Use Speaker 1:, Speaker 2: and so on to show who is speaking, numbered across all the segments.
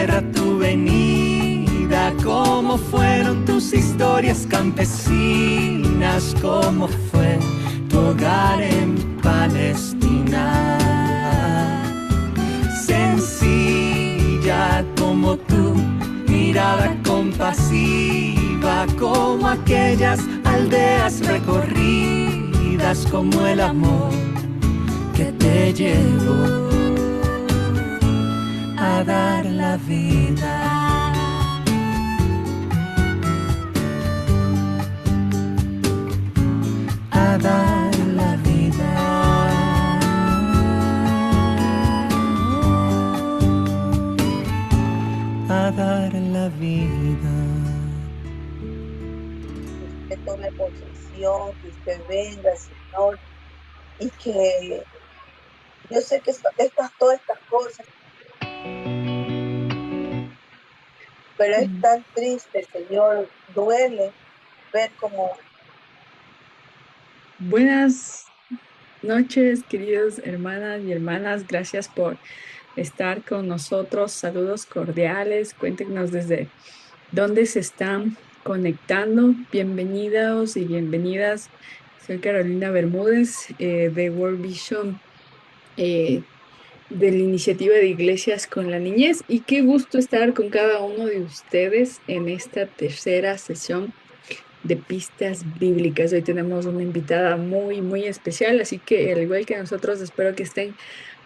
Speaker 1: tierra tu venida, cómo fueron tus historias campesinas, cómo fue tu hogar en Palestina. Sencilla como tú, mirada compasiva como aquellas aldeas recorridas, como el amor que te llevó a dar la vida. A dar la vida. A dar la vida.
Speaker 2: Que usted tome posesión, que usted venga, Señor, y que yo sé que todas estas cosas, pero es tan triste, Señor, duele ver cómo...
Speaker 3: Buenas noches, queridos hermanas y hermanas. Gracias por estar con nosotros. Saludos cordiales. Cuéntenos desde dónde se están conectando. Bienvenidos y bienvenidas. Soy Carolina Bermúdez de World Vision, eh, de la iniciativa de Iglesias con la Niñez. Y qué gusto estar con cada uno de ustedes en esta tercera sesión de pistas bíblicas. Hoy tenemos una invitada muy, muy especial, así que al igual que nosotros, espero que estén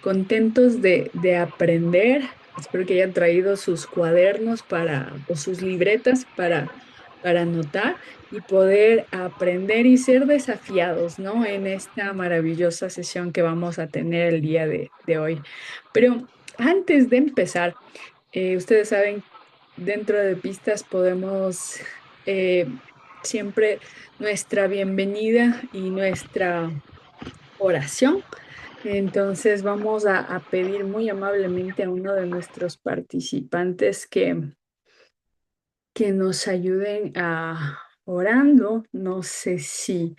Speaker 3: contentos de aprender. Espero que hayan traído sus cuadernos o sus libretas para anotar y poder aprender y ser desafiados, ¿no? En esta maravillosa sesión que vamos a tener el día de hoy. Pero antes de empezar, ustedes saben, dentro de pistas podemos siempre nuestra bienvenida y nuestra oración. Entonces vamos a pedir muy amablemente a uno de nuestros participantes que nos ayuden a orando. No sé si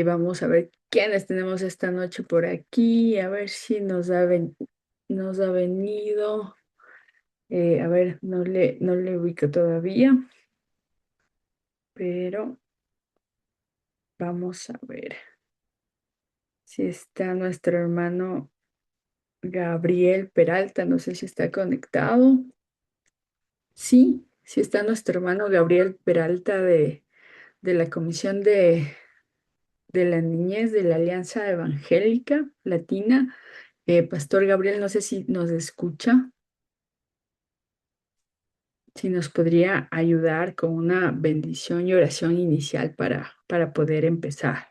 Speaker 3: vamos a ver quiénes tenemos esta noche por aquí, a ver si nos ha venido. A ver, no le ubico todavía, pero vamos a ver si está nuestro hermano Gabriel Peralta. No sé si está conectado. Sí, sí está nuestro hermano Gabriel Peralta de la Comisión de la Niñez de la Alianza Evangélica Latina. Pastor Gabriel, no sé si nos escucha, si nos podría ayudar con una bendición y oración inicial para poder empezar.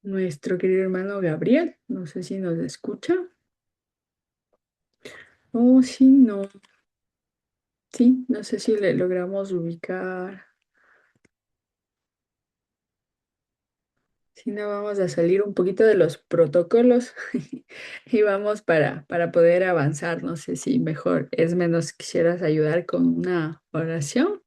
Speaker 3: Nuestro querido hermano Gabriel, no sé si nos escucha. O si no, sí, no sé si le logramos ubicar. Si no, vamos a salir un poquito de los protocolos y vamos para poder avanzar. No sé si mejor es menos quisieras ayudar con una oración.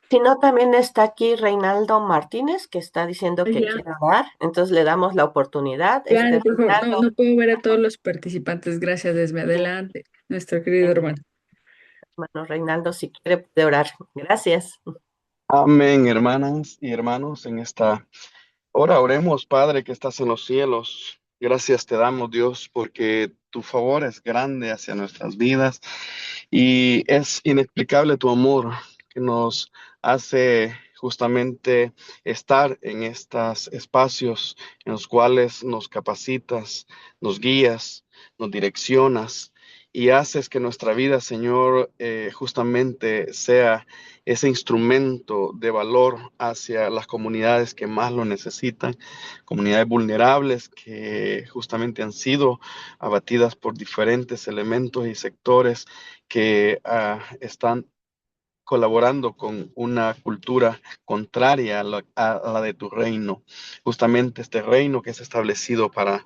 Speaker 4: Si no, también está aquí Reinaldo Martínez, que está diciendo que
Speaker 3: Ya,
Speaker 4: quiere hablar, entonces le damos la oportunidad.
Speaker 3: claro, por favor, no,
Speaker 4: Reinaldo,
Speaker 3: no puedo ver a todos los participantes. Gracias, desde adelante, nuestro querido hermano.
Speaker 4: hermano Reinaldo, si quiere puede orar. Gracias.
Speaker 5: Amén, hermanas y hermanos, en esta hora oremos, Padre que estás en los cielos. Gracias te damos, Dios, porque tu favor es grande hacia nuestras vidas y es inexplicable tu amor que nos hace justamente estar en estos espacios en los cuales nos capacitas, nos guías, nos direccionas y haces que nuestra vida, Señor, justamente sea ese instrumento de valor hacia las comunidades que más lo necesitan, comunidades vulnerables que justamente han sido abatidas por diferentes elementos y sectores que están colaborando con una cultura contraria a la de tu reino. Justamente este reino que es establecido para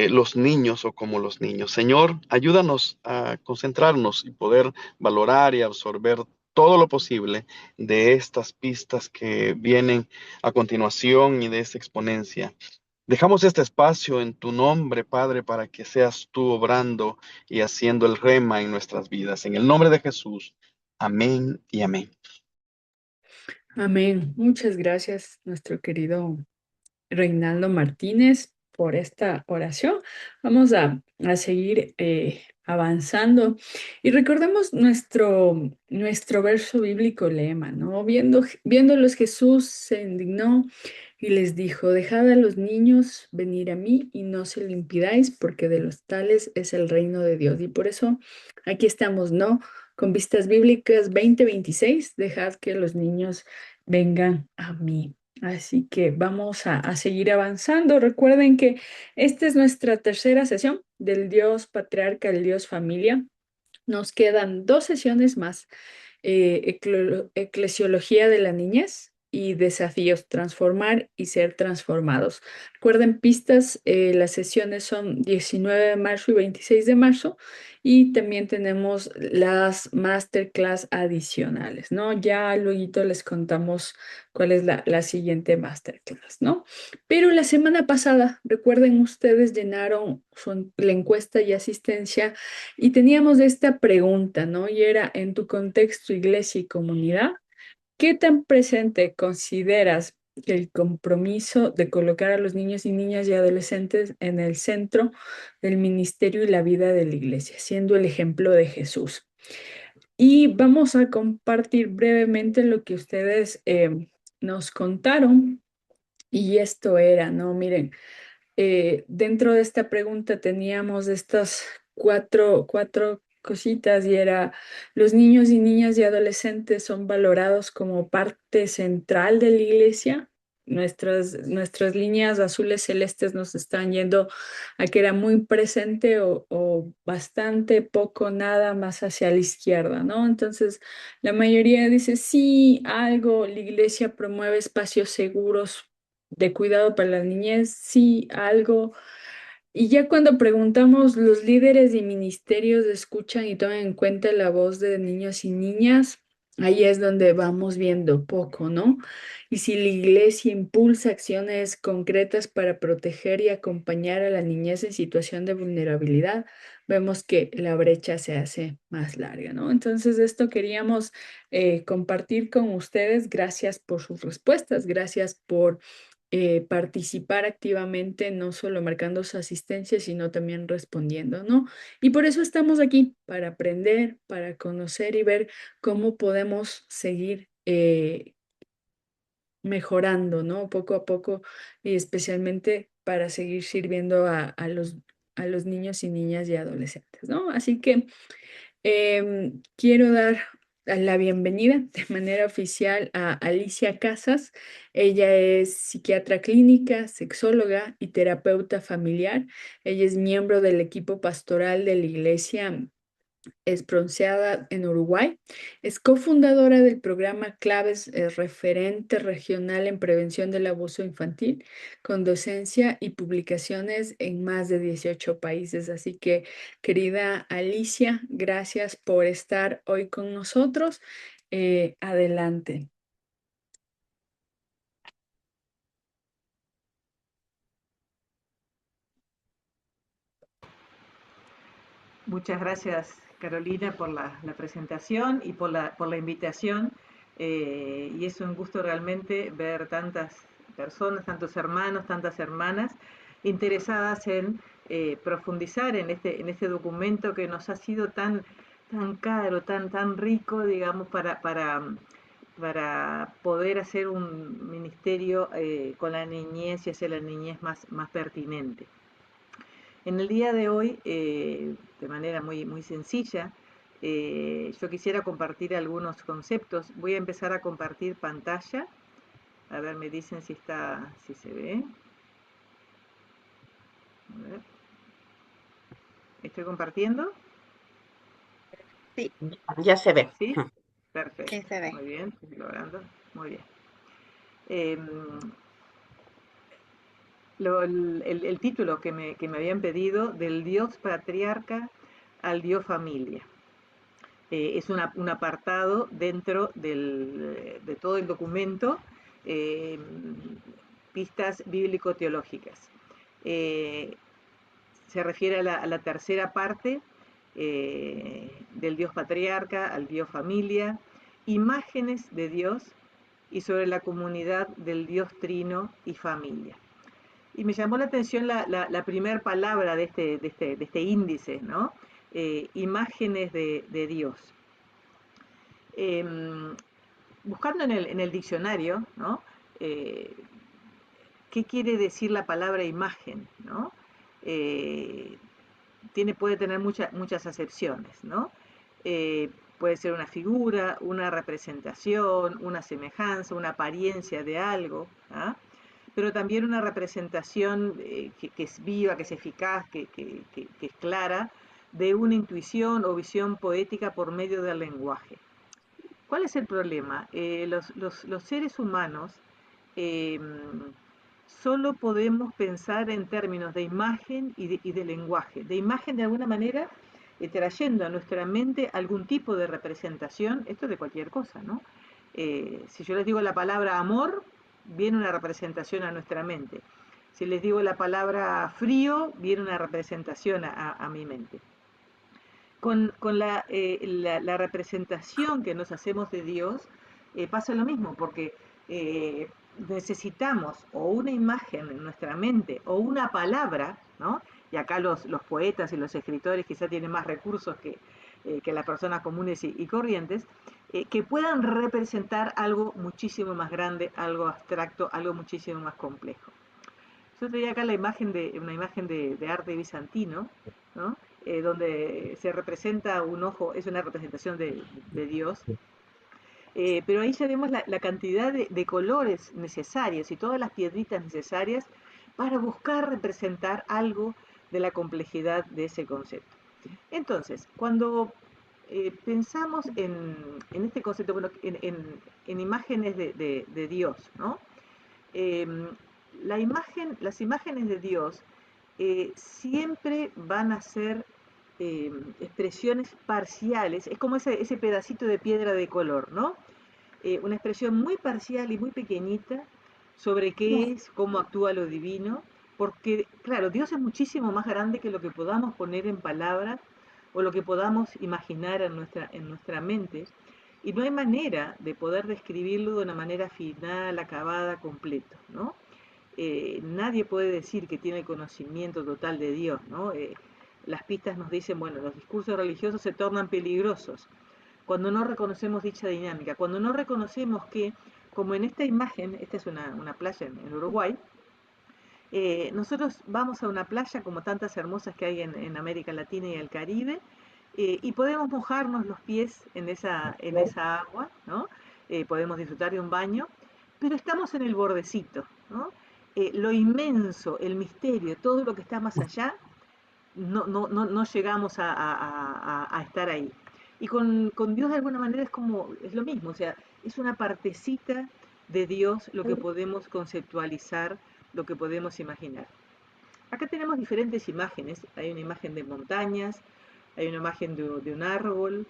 Speaker 5: los niños o como los niños. Señor, ayúdanos a concentrarnos y poder valorar y absorber todo lo posible de estas pistas que vienen a continuación y de esta exponencia. Dejamos este espacio en tu nombre, Padre, para que seas tú obrando y haciendo el rema en nuestras vidas. En el nombre de Jesús. Amén y amén.
Speaker 3: Amén. Muchas gracias, nuestro querido Reinaldo Martínez, por esta oración. Vamos a seguir avanzando y recordemos nuestro verso bíblico lema, ¿no? Viéndolos, Jesús se indignó y les dijo: dejad a los niños venir a mí y no se lo impidáis, porque de los tales es el reino de Dios. Y por eso aquí estamos, ¿no? Con vistas bíblicas 2026, dejad que los niños vengan a mí. Así que vamos a seguir avanzando. Recuerden que esta es nuestra tercera sesión del Dios Patriarca, el Dios Familia. Nos quedan 2 sesiones más: eclesiología de la niñez y desafíos, transformar y ser transformados. Recuerden, pistas, las sesiones son 19 de marzo y 26 de marzo, y también tenemos las masterclass adicionales, ¿no? Ya luego les contamos cuál es la siguiente masterclass, ¿no? Pero la semana pasada, recuerden, ustedes llenaron la encuesta y asistencia, y teníamos esta pregunta, ¿no? Y era: en tu contexto, iglesia y comunidad, ¿qué tan presente consideras que el compromiso de colocar a los niños y niñas y adolescentes en el centro del ministerio y la vida de la iglesia, siendo el ejemplo de Jesús? Y vamos a compartir brevemente lo que ustedes nos contaron. Y esto era, ¿no? Miren, dentro de esta pregunta teníamos estas cuatro cositas, y era: los niños y niñas y adolescentes son valorados como parte central de la iglesia. Nuestras líneas azules celestes nos están yendo a que era muy presente o bastante poco, nada más hacia la izquierda, ¿no? Entonces, la mayoría dice sí, algo. La iglesia promueve espacios seguros de cuidado para la niñez, sí, algo. Y ya cuando preguntamos, ¿los líderes y ministerios escuchan y toman en cuenta la voz de niños y niñas? Ahí es donde vamos viendo poco, ¿no? Y si la iglesia impulsa acciones concretas para proteger y acompañar a la niñez en situación de vulnerabilidad, vemos que la brecha se hace más larga, ¿no? Entonces, esto queríamos compartir con ustedes. Gracias por sus respuestas, gracias por participar activamente, no solo marcando su asistencia, sino también respondiendo, ¿no? Y por eso estamos aquí, para aprender, para conocer y ver cómo podemos seguir mejorando, ¿no? Poco a poco, y especialmente para seguir sirviendo a los niños y niñas y adolescentes, ¿no? Así que quiero dar la bienvenida de manera oficial a Alicia Casas. Ella es psiquiatra clínica, sexóloga y terapeuta familiar. Ella es miembro del equipo pastoral de la Iglesia Espronciada en Uruguay. Es cofundadora del programa Claves, referente regional en prevención del abuso infantil, con docencia y publicaciones en más de 18 países. Así que, querida Alicia, gracias por estar hoy con nosotros. Adelante.
Speaker 6: Muchas gracias, Carolina, por la presentación y por la invitación. Y es un gusto realmente ver tantas personas, tantos hermanos, tantas hermanas interesadas en profundizar en este documento que nos ha sido tan caro, tan rico, digamos, para poder hacer un ministerio con la niñez y hacer la niñez más pertinente. En el día de hoy, de manera muy sencilla, yo quisiera compartir algunos conceptos. Voy a empezar a compartir pantalla. A ver, me dicen si se ve. A ver. ¿Estoy compartiendo?
Speaker 4: Sí, ya se ve.
Speaker 6: ¿Sí? Perfecto.
Speaker 7: Sí, se ve.
Speaker 6: Muy bien, estoy logrando. Muy bien. Em, el título que me habían pedido: del Dios Patriarca al Dios Familia. Es un apartado dentro de todo el documento, eh, pistas bíblico-teológicas. Se refiere a la tercera parte del Dios patriarca, al Dios familia, imágenes de Dios y sobre la comunidad del Dios trino y familia. Y me llamó la atención la primera palabra de este índice, ¿no? Imágenes de Dios. Buscando en el diccionario, ¿no? ¿Qué quiere decir la palabra imagen, ¿no? Eh, puede tener muchas acepciones, ¿no? Puede ser una figura, una representación, una semejanza, una apariencia de algo, ¿ah? Pero también una representación que es viva, que es eficaz, que es clara, de una intuición o visión poética por medio del lenguaje. ¿Cuál es el problema? Los seres humanos eh, solo podemos pensar en términos de imagen y de lenguaje. De imagen, de alguna manera, trayendo a nuestra mente algún tipo de representación, esto de cualquier cosa, ¿no? Si yo les digo la palabra amor, viene una representación a nuestra mente. Si les digo la palabra frío, viene una representación a mi mente. Con la representación que nos hacemos de Dios, pasa lo mismo, porque necesitamos o una imagen en nuestra mente o una palabra, ¿no? Y acá los poetas y los escritores quizá tienen más recursos que las personas comunes y corrientes, que puedan representar algo muchísimo más grande, algo abstracto, algo muchísimo más complejo. Yo traía acá una imagen de arte bizantino, ¿no? Donde se representa un ojo, es una representación de Dios, pero ahí ya vemos la cantidad de colores necesarios y todas las piedritas necesarias para buscar representar algo de la complejidad de ese concepto. Entonces, cuando pensamos en este concepto, bueno, en imágenes de Dios, ¿no? Las imágenes de Dios siempre van a ser expresiones parciales, es como ese pedacito de piedra de color, ¿no? Una expresión muy parcial y muy pequeñita sobre qué es, cómo actúa lo divino, porque, claro, Dios es muchísimo más grande que lo que podamos poner en palabras o lo que podamos imaginar en nuestra mente, y no hay manera de poder describirlo de una manera final, acabada, completo, ¿no? Nadie puede decir que tiene conocimiento total de Dios, ¿no? Las pistas nos dicen, bueno, los discursos religiosos se tornan peligrosos cuando no reconocemos dicha dinámica, cuando no reconocemos que, como en esta imagen, esta es una playa en Uruguay, nosotros vamos a una playa como tantas hermosas que hay en América Latina y el Caribe, y podemos mojarnos los pies en esa agua, ¿no? Podemos disfrutar de un baño, pero estamos en el bordecito, ¿no? Lo inmenso, el misterio, todo lo que está más allá, no llegamos a estar ahí. Y con Dios de alguna manera es lo mismo, o sea, es una partecita de Dios lo que podemos conceptualizar, lo que podemos imaginar. Acá tenemos diferentes imágenes, hay una imagen de montañas, hay una imagen de un árbol,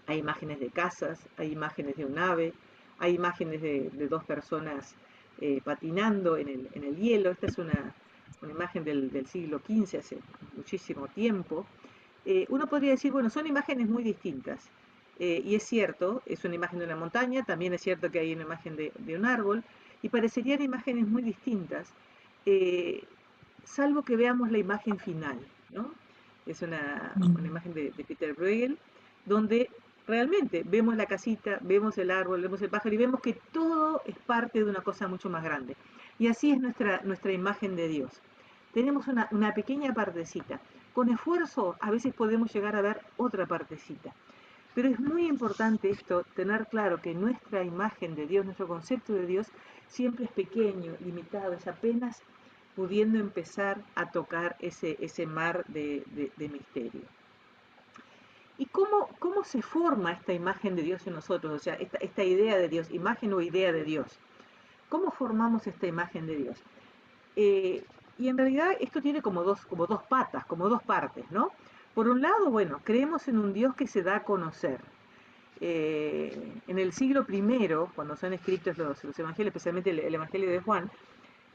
Speaker 6: hay imágenes de casas, hay imágenes de un ave, hay imágenes de dos personas patinando en el hielo. Esta es una imagen del siglo XV, hace muchísimo tiempo. Uno podría decir, bueno, son imágenes muy distintas. Y es cierto, es una imagen de una montaña, también es cierto que hay una imagen de un árbol, y parecerían imágenes muy distintas, salvo que veamos la imagen final, ¿no? Es una imagen de Peter Bruegel, donde realmente vemos la casita, vemos el árbol, vemos el pájaro y vemos que todo es parte de una cosa mucho más grande. Y así es nuestra imagen de Dios. Tenemos una pequeña partecita. Con esfuerzo a veces podemos llegar a ver otra partecita. Pero es muy importante esto, tener claro que nuestra imagen de Dios, nuestro concepto de Dios, siempre es pequeño, limitado, es apenas pudiendo empezar a tocar ese mar de misterio. ¿Y cómo se forma esta imagen de Dios en nosotros? O sea, esta idea de Dios, imagen o idea de Dios. ¿Cómo formamos esta imagen de Dios? Y en realidad esto tiene como dos patas, como dos partes, ¿no? Por un lado, bueno, creemos en un Dios que se da a conocer. En el siglo I, cuando son escritos los evangelios, especialmente el Evangelio de Juan,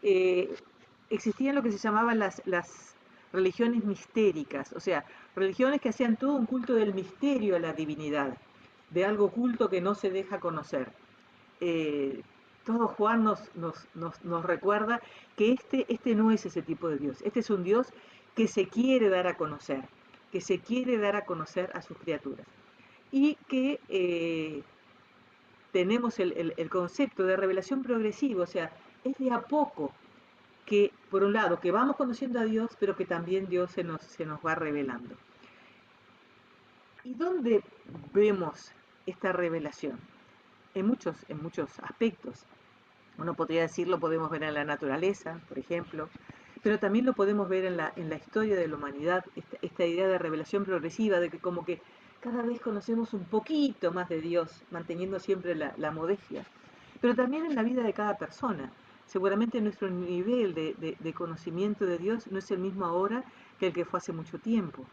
Speaker 6: eh, existían lo que se llamaban las religiones mistéricas, o sea, religiones que hacían todo un culto del misterio a la divinidad, de algo oculto que no se deja conocer. Eh, Todo Juan nos recuerda que este no es ese tipo de Dios, este es un Dios que se quiere dar a conocer, que se quiere dar a conocer a sus criaturas y que tenemos el concepto de revelación progresiva, o sea, es de a poco que, por un lado, que vamos conociendo a Dios, pero que también Dios se nos va revelando. ¿Y dónde vemos esta revelación? En muchos aspectos. Uno podría decir, lo podemos ver en la naturaleza, por ejemplo, pero también lo podemos ver en la historia de la humanidad, esta idea de revelación progresiva, de que como que cada vez conocemos un poquito más de Dios, manteniendo siempre la modestia, pero también en la vida de cada persona. Seguramente nuestro nivel de conocimiento de Dios no es el mismo ahora que el que fue hace mucho tiempo.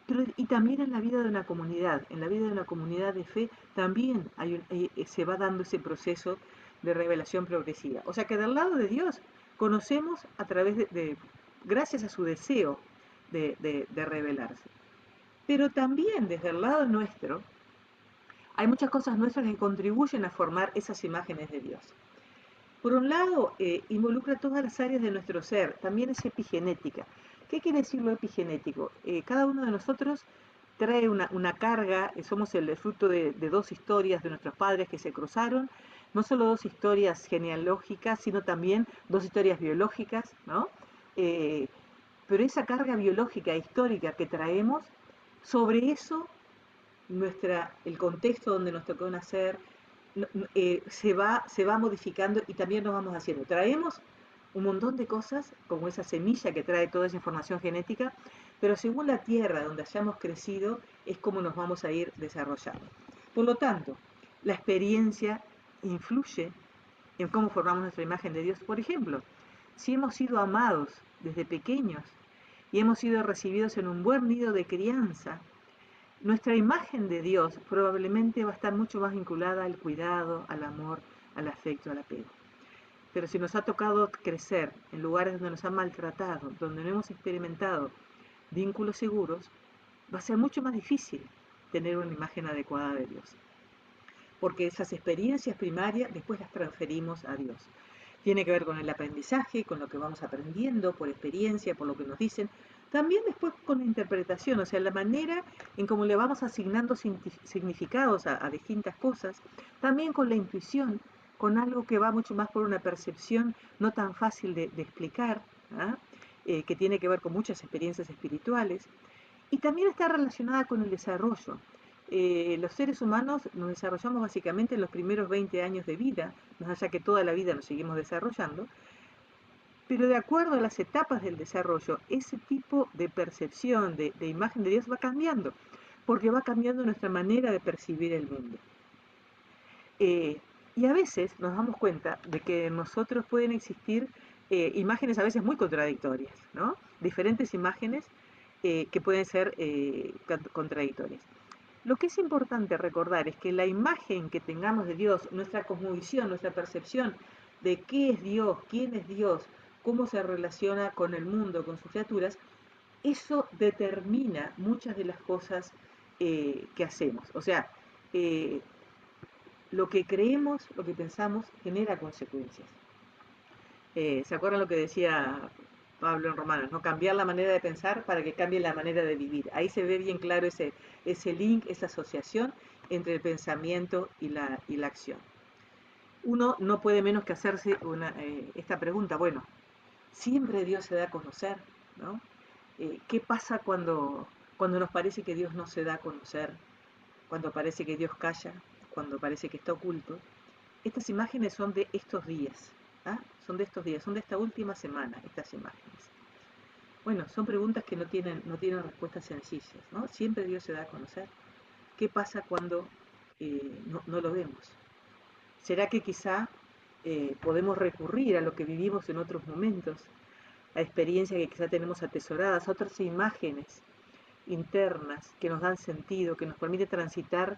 Speaker 6: Pero, y también en la vida de una comunidad, en la vida de una comunidad de fe, también se va dando ese proceso de revelación progresiva. O sea que del lado de Dios conocemos a través gracias a su deseo de revelarse. Pero también desde el lado nuestro hay muchas cosas nuestras que contribuyen a formar esas imágenes de Dios. Por un lado, involucra todas las áreas de nuestro ser, también es epigenética. ¿Qué quiere decir lo epigenético? Cada uno de nosotros trae una carga, somos el fruto de dos historias de nuestros padres que se cruzaron, no solo dos historias genealógicas, sino también dos historias biológicas, ¿no? Eh, pero esa carga biológica e histórica que traemos, sobre eso el contexto donde nos tocó nacer se va modificando y también nos vamos haciendo. Traemos un montón de cosas, como esa semilla que trae toda esa información genética, pero según la tierra donde hayamos crecido es como nos vamos a ir desarrollando. Por lo tanto, la experiencia influye en cómo formamos nuestra imagen de Dios. Por ejemplo, si hemos sido amados desde pequeños y hemos sido recibidos en un buen nido de crianza, nuestra imagen de Dios probablemente va a estar mucho más vinculada al cuidado, al amor, al afecto, al apego. Pero si nos ha tocado crecer en lugares donde nos han maltratado, donde no hemos experimentado vínculos seguros, va a ser mucho más difícil tener una imagen adecuada de Dios. Porque esas experiencias primarias después las transferimos a Dios. Tiene que ver con el aprendizaje, con lo que vamos aprendiendo, por experiencia, por lo que nos dicen. También después con la interpretación, o sea, la manera en cómo le vamos asignando significados a distintas cosas. También con la intuición, con algo que va mucho más por una percepción no tan fácil de explicar, ¿ah? Que tiene que ver con muchas experiencias espirituales. Y también está relacionada con el desarrollo. Los seres humanos nos desarrollamos básicamente en los primeros 20 años de vida, más allá que toda la vida nos seguimos desarrollando, pero de acuerdo a las etapas del desarrollo, ese tipo de percepción, de imagen de Dios va cambiando, porque va cambiando nuestra manera de percibir el mundo. Y a veces nos damos cuenta de que en nosotros pueden existir imágenes a veces muy contradictorias, ¿no? Diferentes imágenes que pueden ser contradictorias. Lo que es importante recordar es que la imagen que tengamos de Dios, nuestra cosmovisión, nuestra percepción de qué es Dios, quién es Dios, cómo se relaciona con el mundo, con sus criaturas, eso determina muchas de las cosas que hacemos. O sea, lo que creemos, lo que pensamos, genera consecuencias. ¿Se acuerdan lo que decía Pablo en Romanos? ¿No? Cambiar la manera de pensar para que cambie la manera de vivir. Ahí se ve bien claro ese link, esa asociación entre el pensamiento y la acción. Uno no puede menos que hacerse esta pregunta. Bueno, siempre Dios se da a conocer, ¿no? ¿Qué pasa cuando nos parece que Dios no se da a conocer? Cuando parece que Dios calla, cuando parece que está oculto. Estas imágenes son de estos días, ¿ah? Son de estos días, son de esta última semana, estas imágenes. Bueno, son preguntas que no tienen respuestas sencillas, ¿no? Siempre Dios se da a conocer. ¿Qué pasa cuando no lo vemos? ¿Será que quizá podemos recurrir a lo que vivimos en otros momentos, a experiencias que quizá tenemos atesoradas, a otras imágenes internas que nos dan sentido, que nos permite transitar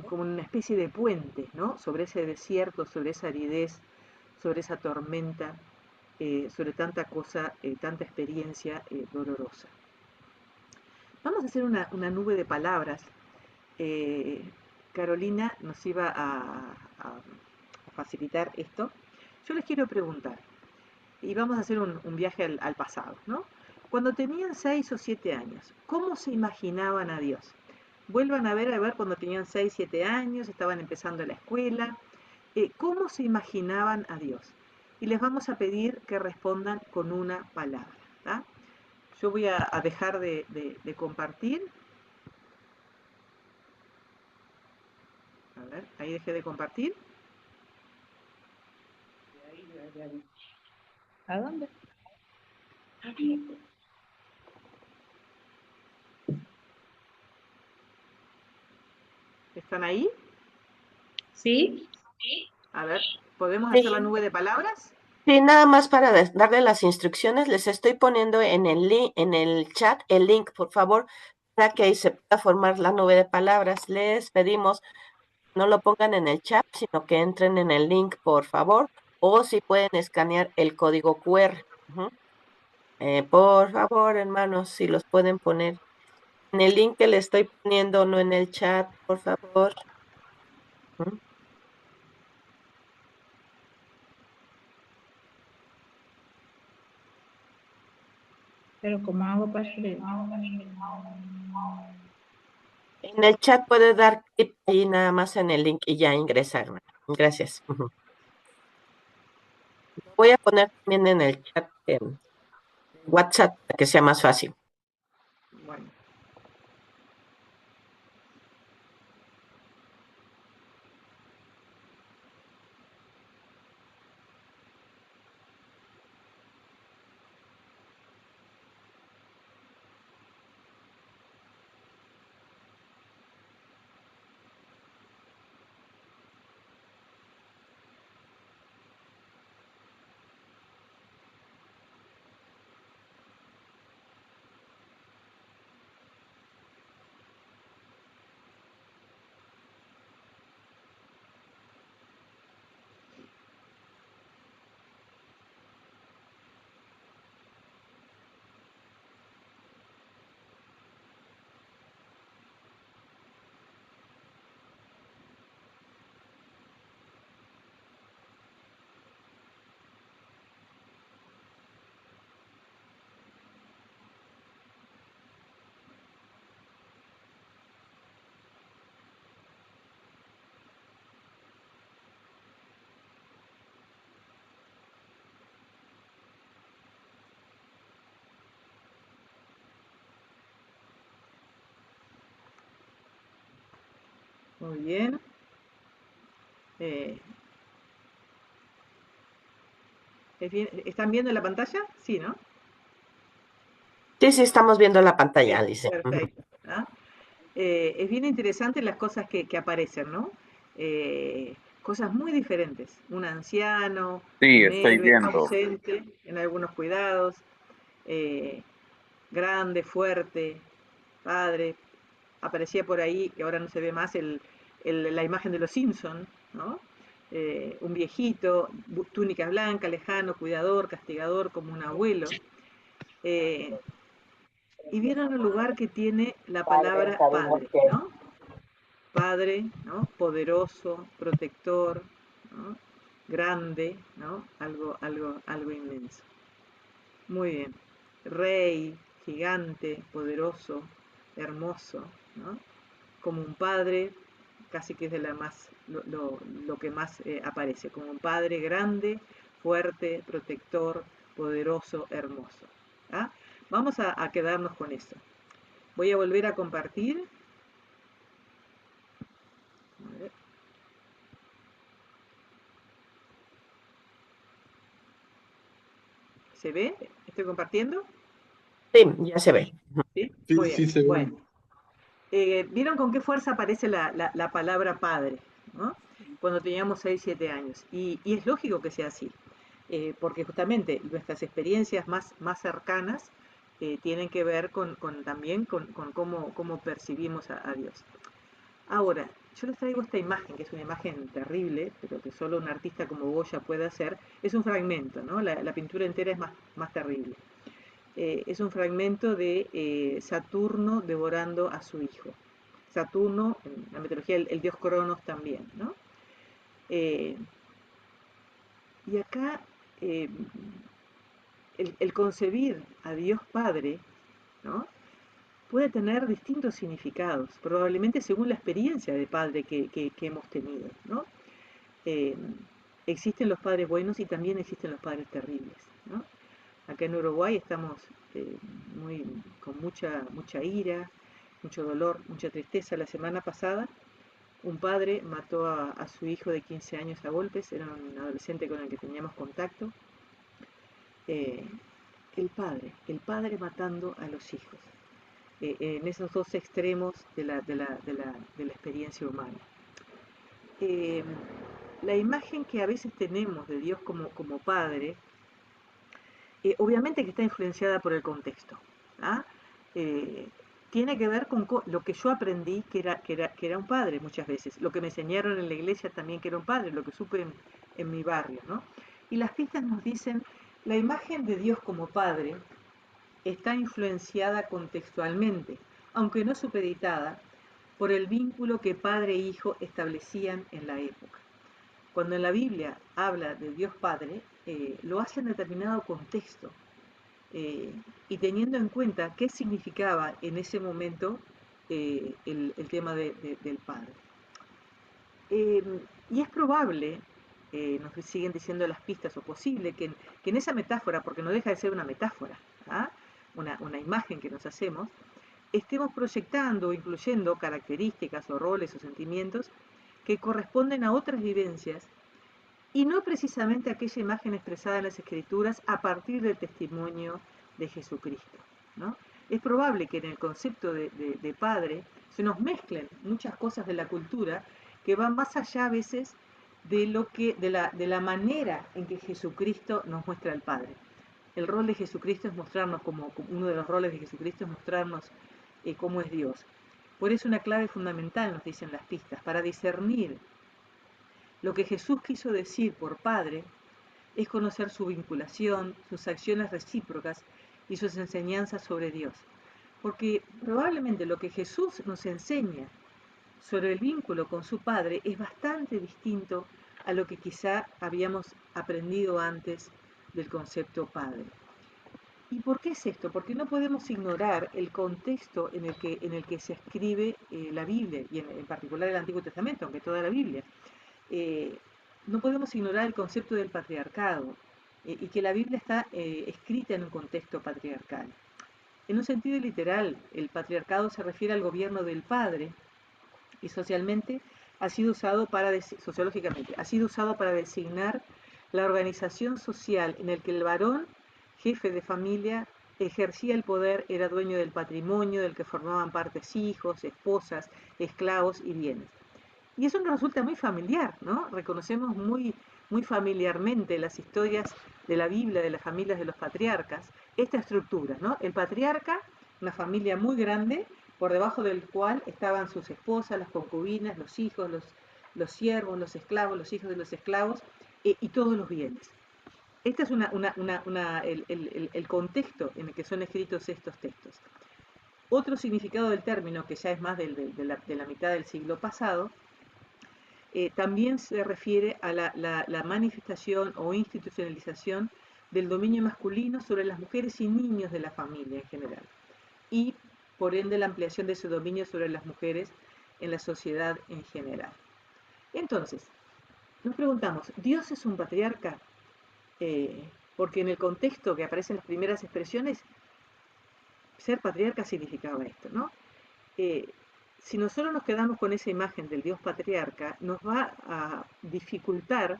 Speaker 6: como una especie de puente, ¿no? Sobre ese desierto, sobre esa aridez, sobre esa tormenta, sobre tanta cosa, tanta experiencia dolorosa. Vamos a hacer una nube de palabras. Eh, Carolina nos iba a facilitar esto. Yo les quiero preguntar, y vamos a hacer un viaje al pasado, ¿no? Cuando tenían 6 o 7 años, ¿cómo se imaginaban a Dios? Vuelvan a ver cuando tenían 6, 7 años, estaban empezando la escuela, ¿cómo se imaginaban a Dios? Y les vamos a pedir que respondan con una palabra, ¿tá? Yo voy a dejar de compartir. A ver, ahí dejé de compartir.
Speaker 3: ¿A dónde?
Speaker 6: ¿Están ahí?
Speaker 3: Sí.
Speaker 6: A ver, ¿podemos hacer la
Speaker 4: Sí,
Speaker 6: nube de palabras?
Speaker 4: sí, nada más para darle las instrucciones, les estoy poniendo en en el chat el link, por favor, para que ahí se pueda formar la nube de palabras. Les pedimos no lo pongan en el chat, sino que entren en el link, por favor, o si pueden escanear el código QR. Ujú. Por favor, hermanos, si los pueden poner en el link que le estoy poniendo, no en el chat, por favor. Ujú.
Speaker 3: Pero ¿cómo hago para escribir?
Speaker 4: En el chat puede dar clic ahí nada más en el link y ya ingresar, hermano. Gracias. Ujú. Voy a poner también en el chat WhatsApp para que sea más fácil.
Speaker 6: Bueno, muy bien. Eh, ¿Están viendo la pantalla? Sí, ¿no?
Speaker 4: Sí, sí, estamos viendo la pantalla,
Speaker 6: Bien,
Speaker 4: Alice. Ujú.
Speaker 6: perfecto. ¿Ah? Es bien interesante las cosas que aparecen, ¿no? Cosas muy diferentes. Un anciano,
Speaker 7: Sí,
Speaker 6: un
Speaker 7: estoy
Speaker 6: héroe,
Speaker 7: viendo.
Speaker 6: ausente en algunos cuidados, eh, grande, fuerte, padre. Aparecía por ahí, que ahora no se ve más, la imagen de los Simpson, ¿no? Un viejito, túnica blanca, lejano, cuidador, castigador, como un abuelo. Eh, y vieron el lugar que tiene la
Speaker 4: Padre,
Speaker 6: palabra
Speaker 4: sabemos
Speaker 6: padre,
Speaker 4: que
Speaker 6: ¿no? Padre, ¿no? Poderoso, protector, ¿no? Grande, ¿no? Algo inmenso. Muy bien. Rey, gigante, poderoso, hermoso, ¿no? Como un padre, casi que es de la más, lo que más aparece, como un padre grande, fuerte, protector, poderoso, hermoso. ¿Ah? Vamos a quedarnos con eso. Voy a volver a compartir. A ver. ¿Se ve? ¿Estoy compartiendo?
Speaker 4: sí, ya se ve.
Speaker 6: ¿Sí?
Speaker 5: Sí,
Speaker 6: Muy bien.
Speaker 5: sí se ve.
Speaker 6: Bueno, ¿vieron con qué fuerza aparece la palabra padre? ¿No? Cuando teníamos 6 7 años. Y es lógico que sea así, porque justamente nuestras experiencias más cercanas tienen que ver también con cómo percibimos a Dios. Ahora, yo les traigo esta imagen, que es una imagen terrible, pero que solo un artista como Goya puede hacer. Es un fragmento, ¿no? La pintura entera es más terrible. Es un fragmento de Saturno devorando a su hijo. Saturno, en la mitología, el dios Cronos también, ¿no? Eh, y acá eh, el concebir a Dios Padre, ¿no? Puede tener distintos significados, probablemente según la experiencia de padre que hemos tenido, ¿no? Eh, Existen los padres buenos y también existen los padres terribles, ¿no? Acá en Uruguay estamos con mucha ira, mucho dolor, mucha tristeza. La semana pasada un padre mató a su hijo de 15 años a golpes, era un adolescente con el que teníamos contacto. Eh, el padre matando a los hijos, en esos dos extremos de la experiencia humana. Eh, la imagen que a veces tenemos de Dios como Padre, obviamente que está influenciada por el contexto. ¿Ah? Tiene que ver con lo que yo aprendí que era un padre muchas veces, lo que me enseñaron en la iglesia también que era un padre, lo que supe en mi barrio, ¿no? Y las pistas nos dicen, la imagen de Dios como Padre está influenciada contextualmente, aunque no supeditada, por el vínculo que padre e hijo establecían en la época. Cuando en la Biblia habla de Dios Padre, lo hace en determinado contexto y teniendo en cuenta qué significaba en ese momento el tema del Padre. Y es probable, nos siguen diciendo las pistas, o posible, que en esa metáfora, porque no deja de ser una metáfora, ¿ah? Una imagen que nos hacemos, estemos proyectando o incluyendo características o roles o sentimientos que corresponden a otras vivencias y no precisamente a aquella imagen expresada en las Escrituras a partir del testimonio de Jesucristo, ¿no? Es probable que en el concepto de padre se nos mezclen muchas cosas de la cultura que van más allá a veces de la manera en que Jesucristo nos muestra al Padre. El rol de Jesucristo es mostrarnos, como uno de los roles de Jesucristo es mostrarnos cómo es Dios. Por eso una clave fundamental, nos dicen las pistas, para discernir lo que Jesús quiso decir por Padre es conocer su vinculación, sus acciones recíprocas y sus enseñanzas sobre Dios. Porque probablemente lo que Jesús nos enseña sobre el vínculo con su Padre es bastante distinto a lo que quizá habíamos aprendido antes del concepto Padre. ¿Y por qué es esto? Porque no podemos ignorar el contexto en el que se escribe la Biblia, y en particular el Antiguo Testamento, aunque toda la Biblia. No podemos ignorar el concepto del patriarcado y que la Biblia está escrita en un contexto patriarcal. En un sentido literal, el patriarcado se refiere al gobierno del padre y sociológicamente ha sido usado para designar la organización social en el que el varón, jefe de familia, ejercía el poder, era dueño del patrimonio del que formaban partes hijos, esposas, esclavos y bienes. Y eso nos resulta muy familiar, ¿no? Reconocemos muy familiarmente las historias de la Biblia, de las familias de los patriarcas, esta estructura, ¿no? El patriarca, una familia muy grande, por debajo del cual estaban sus esposas, las concubinas, los hijos, los siervos, los esclavos, los hijos de los esclavos y todos los bienes. Este es el contexto en el que son escritos estos textos. Otro significado del término, que ya es más de la mitad del siglo pasado, también se refiere a la manifestación o institucionalización del dominio masculino sobre las mujeres y niños de la familia en general, y por ende la ampliación de ese dominio sobre las mujeres en la sociedad en general. Entonces, nos preguntamos, ¿Dios es un patriarca? Porque en el contexto que aparecen las primeras expresiones, ser patriarca significaba esto, ¿no? Si nosotros nos quedamos con esa imagen del Dios patriarca, nos va a dificultar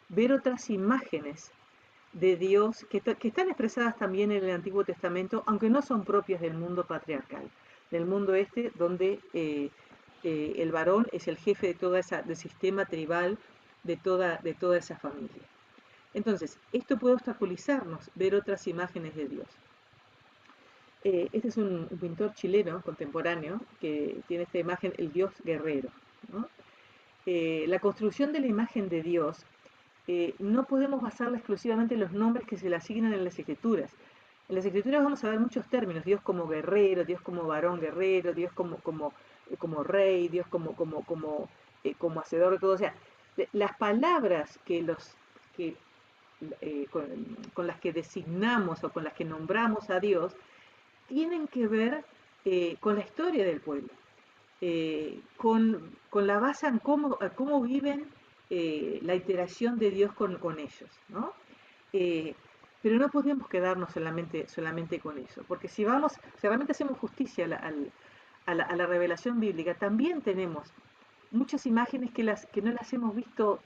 Speaker 6: ver otras imágenes de Dios que están expresadas también en el Antiguo Testamento, aunque no son propias del mundo patriarcal, del mundo donde el varón es el jefe del sistema tribal de toda esa familia. Entonces, esto puede obstaculizarnos ver otras imágenes de Dios. Este es un pintor chileno contemporáneo que tiene esta imagen, el Dios guerrero, ¿no? La construcción de la imagen de Dios no podemos basarla exclusivamente en los nombres que se le asignan en las escrituras. En las escrituras vamos a ver muchos términos: Dios como guerrero, Dios como varón guerrero, Dios como rey, Dios como hacedor de todo. O sea, las palabras que, con las que designamos o con las que nombramos a Dios tienen que ver con la historia del pueblo, con la base en cómo viven la interacción de Dios con ellos, ¿no? Eh, pero no podemos quedarnos solamente con eso, porque si realmente hacemos justicia a la revelación bíblica, también tenemos muchas imágenes que no las hemos visto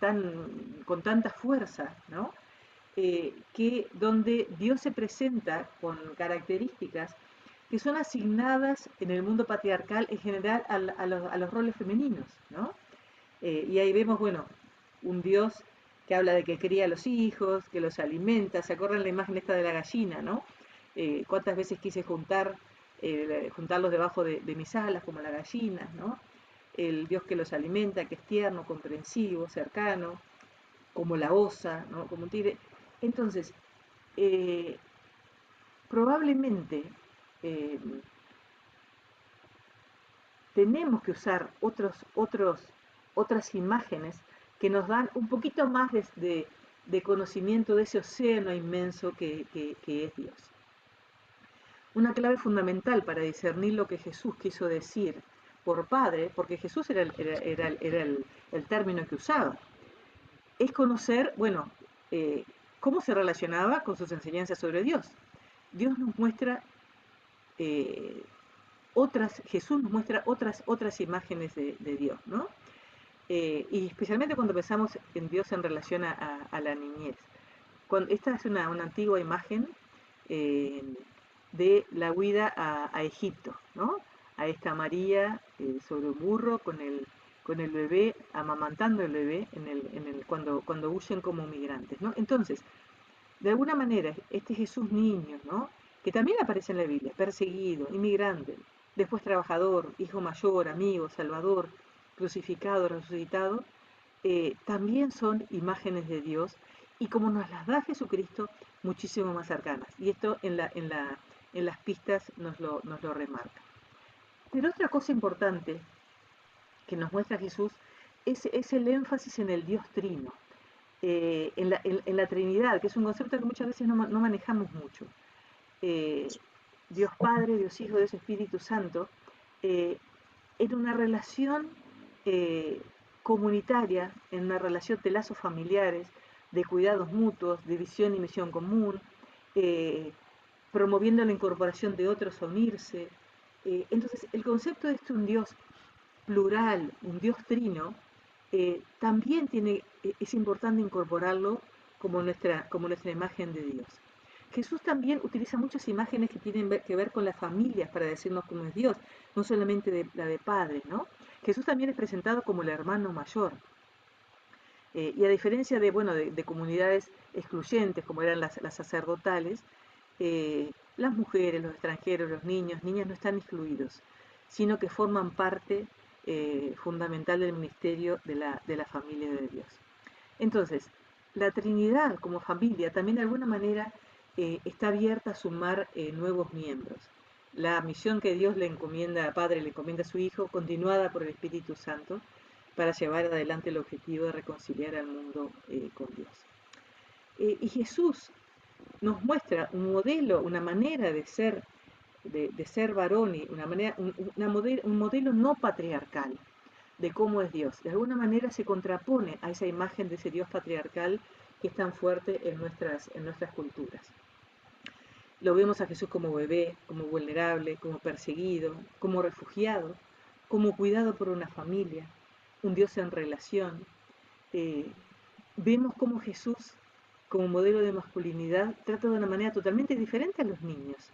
Speaker 6: con tanta fuerza, ¿no? Donde Dios se presenta con características que son asignadas en el mundo patriarcal en general a los roles femeninos, ¿no? Y ahí vemos, bueno, un Dios que habla de que cría a los hijos, que los alimenta. ¿Se acuerdan la imagen esta de la gallina, no? ¿Cuántas veces quise juntarlos debajo de mis alas como la gallina, ¿no? El Dios que los alimenta, que es tierno, comprensivo, cercano, como la osa, ¿no? Como un tigre. Entonces, eh, probablemente eh, tenemos que usar otras imágenes que nos dan un poquito más de conocimiento de ese océano inmenso que es Dios. Una clave fundamental para discernir lo que Jesús quiso decir por Padre, porque Jesús era el término que usaba, es conocer, bueno, cómo se relacionaba con sus enseñanzas sobre Dios. Dios nos muestra eh, Jesús nos muestra otras imágenes de Dios, ¿no? Y especialmente cuando pensamos en Dios en relación a la niñez. Esta es una antigua imagen eh, de la huida a Egipto, ¿no? A esta María sobre un burro con el bebé, amamantando el bebé cuando huyen como migrantes, ¿no? Entonces, de alguna manera, este Jesús niño, ¿no? Que también aparece en la Biblia, perseguido, inmigrante, después trabajador, hijo mayor, amigo, salvador, crucificado, resucitado, también son imágenes de Dios y como nos las da Jesucristo, muchísimo más cercanas. Y esto en las pistas nos lo remarca. Pero otra cosa importante que nos muestra Jesús es el énfasis en el Dios trino, en la Trinidad, que es un concepto que muchas veces no manejamos mucho. Eh, Dios Padre, Dios Hijo, Dios Espíritu Santo, eh, en una relación comunitaria, en una relación de lazos familiares, de cuidados mutuos, de visión y misión común, eh, promoviendo la incorporación de otros a unirse. Entonces, el concepto de un Dios plural, un Dios trino, también es importante incorporarlo como nuestra imagen de Dios. Jesús también utiliza muchas imágenes que tienen que ver con las familias para decirnos cómo es Dios, no solamente la de padre, ¿no? Jesús también es presentado como el hermano mayor. Y a diferencia de comunidades excluyentes, como eran las sacerdotales, las mujeres, los extranjeros, los niños, niñas no están excluidos, sino que forman parte fundamental del ministerio de la familia de Dios. Entonces, la Trinidad como familia también de alguna manera está abierta a sumar nuevos miembros. La misión que Dios le encomienda a Padre, le encomienda a su Hijo, continuada por el Espíritu Santo, para llevar adelante el objetivo de reconciliar al mundo con Dios. Y Jesús nos muestra un modelo, una manera de ser varón, y un modelo no patriarcal de cómo es Dios. De alguna manera se contrapone a esa imagen de ese Dios patriarcal que es tan fuerte en nuestras culturas. Lo vemos a Jesús como bebé, como vulnerable, como perseguido, como refugiado, como cuidado por una familia, un Dios en relación. Vemos cómo Jesús, como modelo de masculinidad, trata de una manera totalmente diferente a los niños,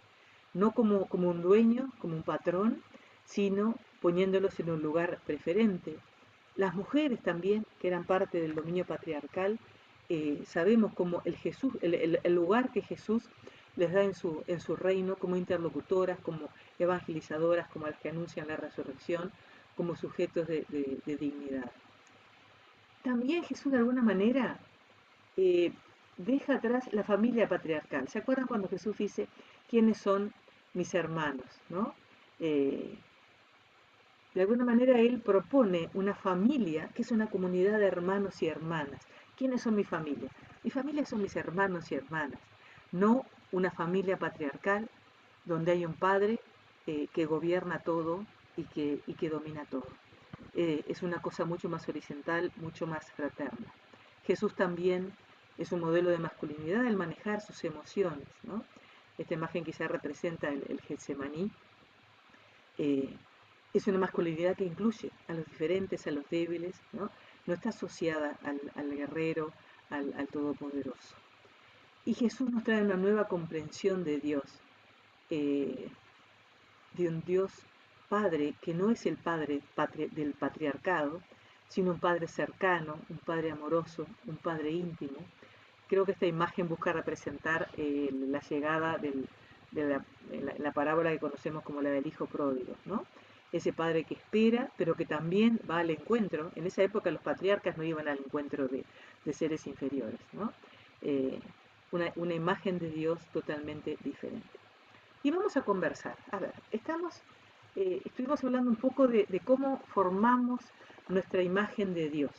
Speaker 6: no como un dueño, como un patrón, sino poniéndolos en un lugar preferente. Las mujeres también, que eran parte del dominio patriarcal, sabemos como el lugar que Jesús les da en su reino como interlocutoras, como evangelizadoras, como las que anuncian la resurrección, como sujetos de dignidad. También Jesús de alguna manera eh, deja atrás la familia patriarcal. ¿Se acuerdan cuando Jesús dice quiénes son mis hermanos? ¿No? Eh, de alguna manera Él propone una familia que es una comunidad de hermanos y hermanas. ¿Quiénes son mi familia? Mi familia son mis hermanos y hermanas, no una familia patriarcal donde hay un padre que gobierna todo y que domina todo. Es una cosa mucho más horizontal, mucho más fraterna. Jesús también es un modelo de masculinidad al manejar sus emociones, ¿no? Esta imagen quizá representa el Getsemaní. Eh, es una masculinidad que incluye a los diferentes, a los débiles, ¿no? No está asociada al guerrero, al todopoderoso. Y Jesús nos trae una nueva comprensión de Dios, eh, de un Dios Padre que no es el Padre del patriarcado, sino un Padre cercano, un Padre amoroso, un Padre íntimo. Creo que esta imagen busca representar la llegada la parábola que conocemos como la del hijo pródigo, ¿no? Ese padre que espera, pero que también va al encuentro. En esa época los patriarcas no iban al encuentro de seres inferiores, ¿no? Eh, una imagen de Dios totalmente diferente. Y vamos a conversar. A ver, estuvimos hablando un poco de cómo formamos nuestra imagen de Dios.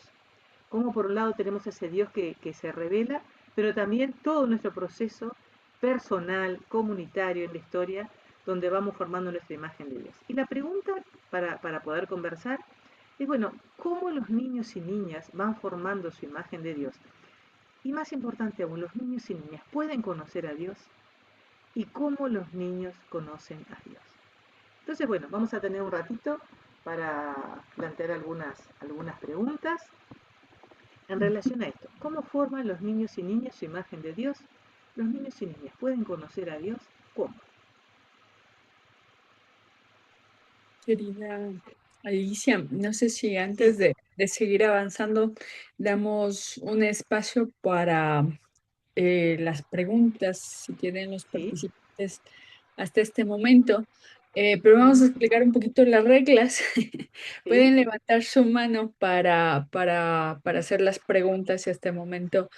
Speaker 6: Cómo por un lado tenemos ese Dios que se revela, pero también todo nuestro proceso personal, comunitario en la historia, donde vamos formando nuestra imagen de Dios. Y la pregunta para poder conversar es, bueno, ¿cómo los niños y niñas van formando su imagen de Dios? Y más importante aún, los niños y niñas pueden conocer a Dios y cómo los niños conocen a Dios. Entonces, bueno, vamos a tener un ratito para plantear algunas preguntas en relación a esto. ¿Cómo forman los niños y niñas su imagen de Dios? Los niños y niñas pueden conocer a Dios. ¿Cómo?
Speaker 3: Querida Alicia, no sé si
Speaker 6: Sí,
Speaker 3: antes de seguir avanzando damos un espacio para las preguntas, si tienen los
Speaker 6: sí.
Speaker 3: participantes hasta este momento. Pero vamos a explicar un poquito las reglas.
Speaker 6: Sí,
Speaker 3: Pueden levantar su mano para hacer las preguntas y hasta el momento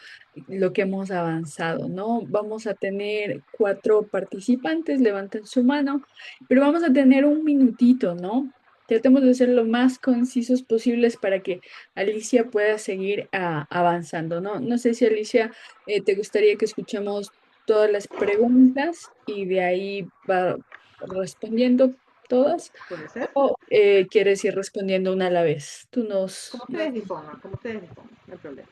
Speaker 3: lo que hemos avanzado, ¿no? Vamos a tener 4 participantes, levanten su mano, pero vamos a tener un minutito, ¿no? Tratemos de ser lo más concisos posibles para que Alicia pueda seguir avanzando, ¿no? No sé si Alicia, ¿te gustaría que escuchemos todas las preguntas y de ahí va respondiendo todas?
Speaker 6: puede ser.
Speaker 3: ¿O quieres ir respondiendo una a la vez? Tú nos
Speaker 6: Como ustedes dispongan, no hay problema.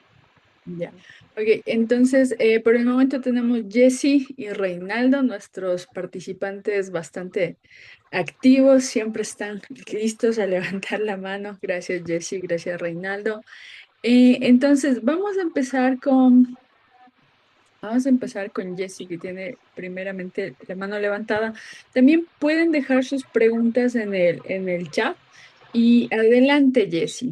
Speaker 3: ya. Ok, entonces por el momento tenemos Jesse y Reinaldo, nuestros participantes bastante activos, siempre están listos a levantar la mano. Gracias, Jesse, gracias, Reinaldo. Entonces, vamos a empezar con Jesse, que tiene primeramente la mano levantada. También pueden dejar sus preguntas en el chat. Y adelante, Jesse.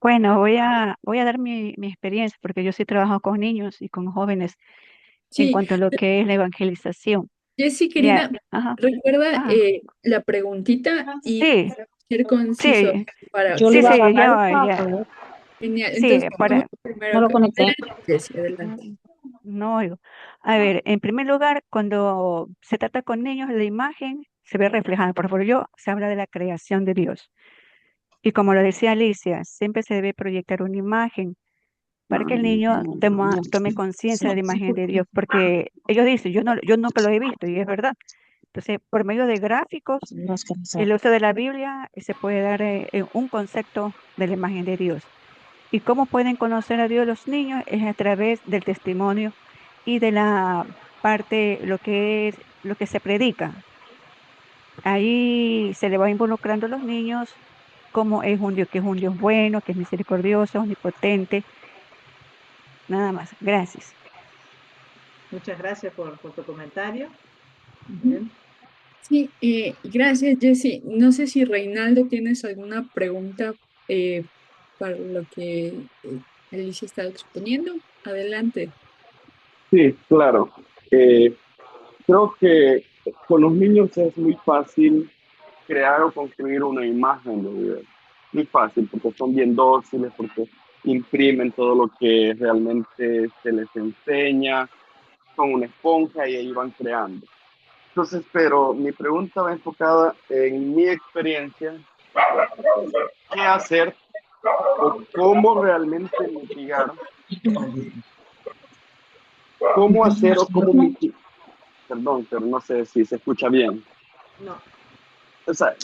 Speaker 7: Bueno, voy a dar mi experiencia porque yo sí trabajo con niños y con jóvenes en
Speaker 3: Sí,
Speaker 7: cuanto a lo que es la evangelización.
Speaker 3: Jessy,
Speaker 7: Mira,
Speaker 3: querida,
Speaker 7: ajá,
Speaker 3: recuerda
Speaker 7: ajá,
Speaker 3: la preguntita y
Speaker 7: sí,
Speaker 3: ser conciso
Speaker 7: sí,
Speaker 3: para...
Speaker 7: sí, sí, ya,
Speaker 3: Genial.
Speaker 7: sí,
Speaker 3: Entonces, vamos
Speaker 7: para,
Speaker 3: primero con... Adelante, Jessy, adelante.
Speaker 7: no oigo. A ver, en primer lugar, cuando se trata con niños, la imagen se ve reflejada. Por ejemplo, se habla de la creación de Dios. Y como lo decía Alicia, siempre se debe proyectar una imagen para que el niño tome conciencia de la imagen de Dios, porque ellos dicen, yo nunca lo he visto, y es verdad. Entonces, por medio de gráficos, el uso de la Biblia se puede dar un concepto de la imagen de Dios. ¿Y cómo pueden conocer a Dios los niños? Es a través del testimonio y de la parte, lo que se predica. Ahí se le va involucrando a los niños cómo es un Dios, que es un Dios bueno, que es misericordioso, omnipotente. Nada más. Gracias.
Speaker 6: Muchas gracias por tu comentario.
Speaker 3: Ujú.
Speaker 6: Bien.
Speaker 3: Sí, gracias, Jessy. No sé si Reinaldo tienes alguna pregunta eh, para lo que Alicia está exponiendo. Adelante.
Speaker 5: Sí, claro. Eh, Creo que con los niños es muy fácil crear o construir una imagen de Dios. Muy fácil, porque son bien dóciles, porque imprimen todo lo que realmente se les enseña, son una esponja y ahí van creando. Entonces, pero mi pregunta va enfocada en mi experiencia, qué hacer o cómo realmente mitigar, cómo hacer o cómo mitigar, perdón, pero no sé si se escucha bien.
Speaker 6: No,
Speaker 5: O sea,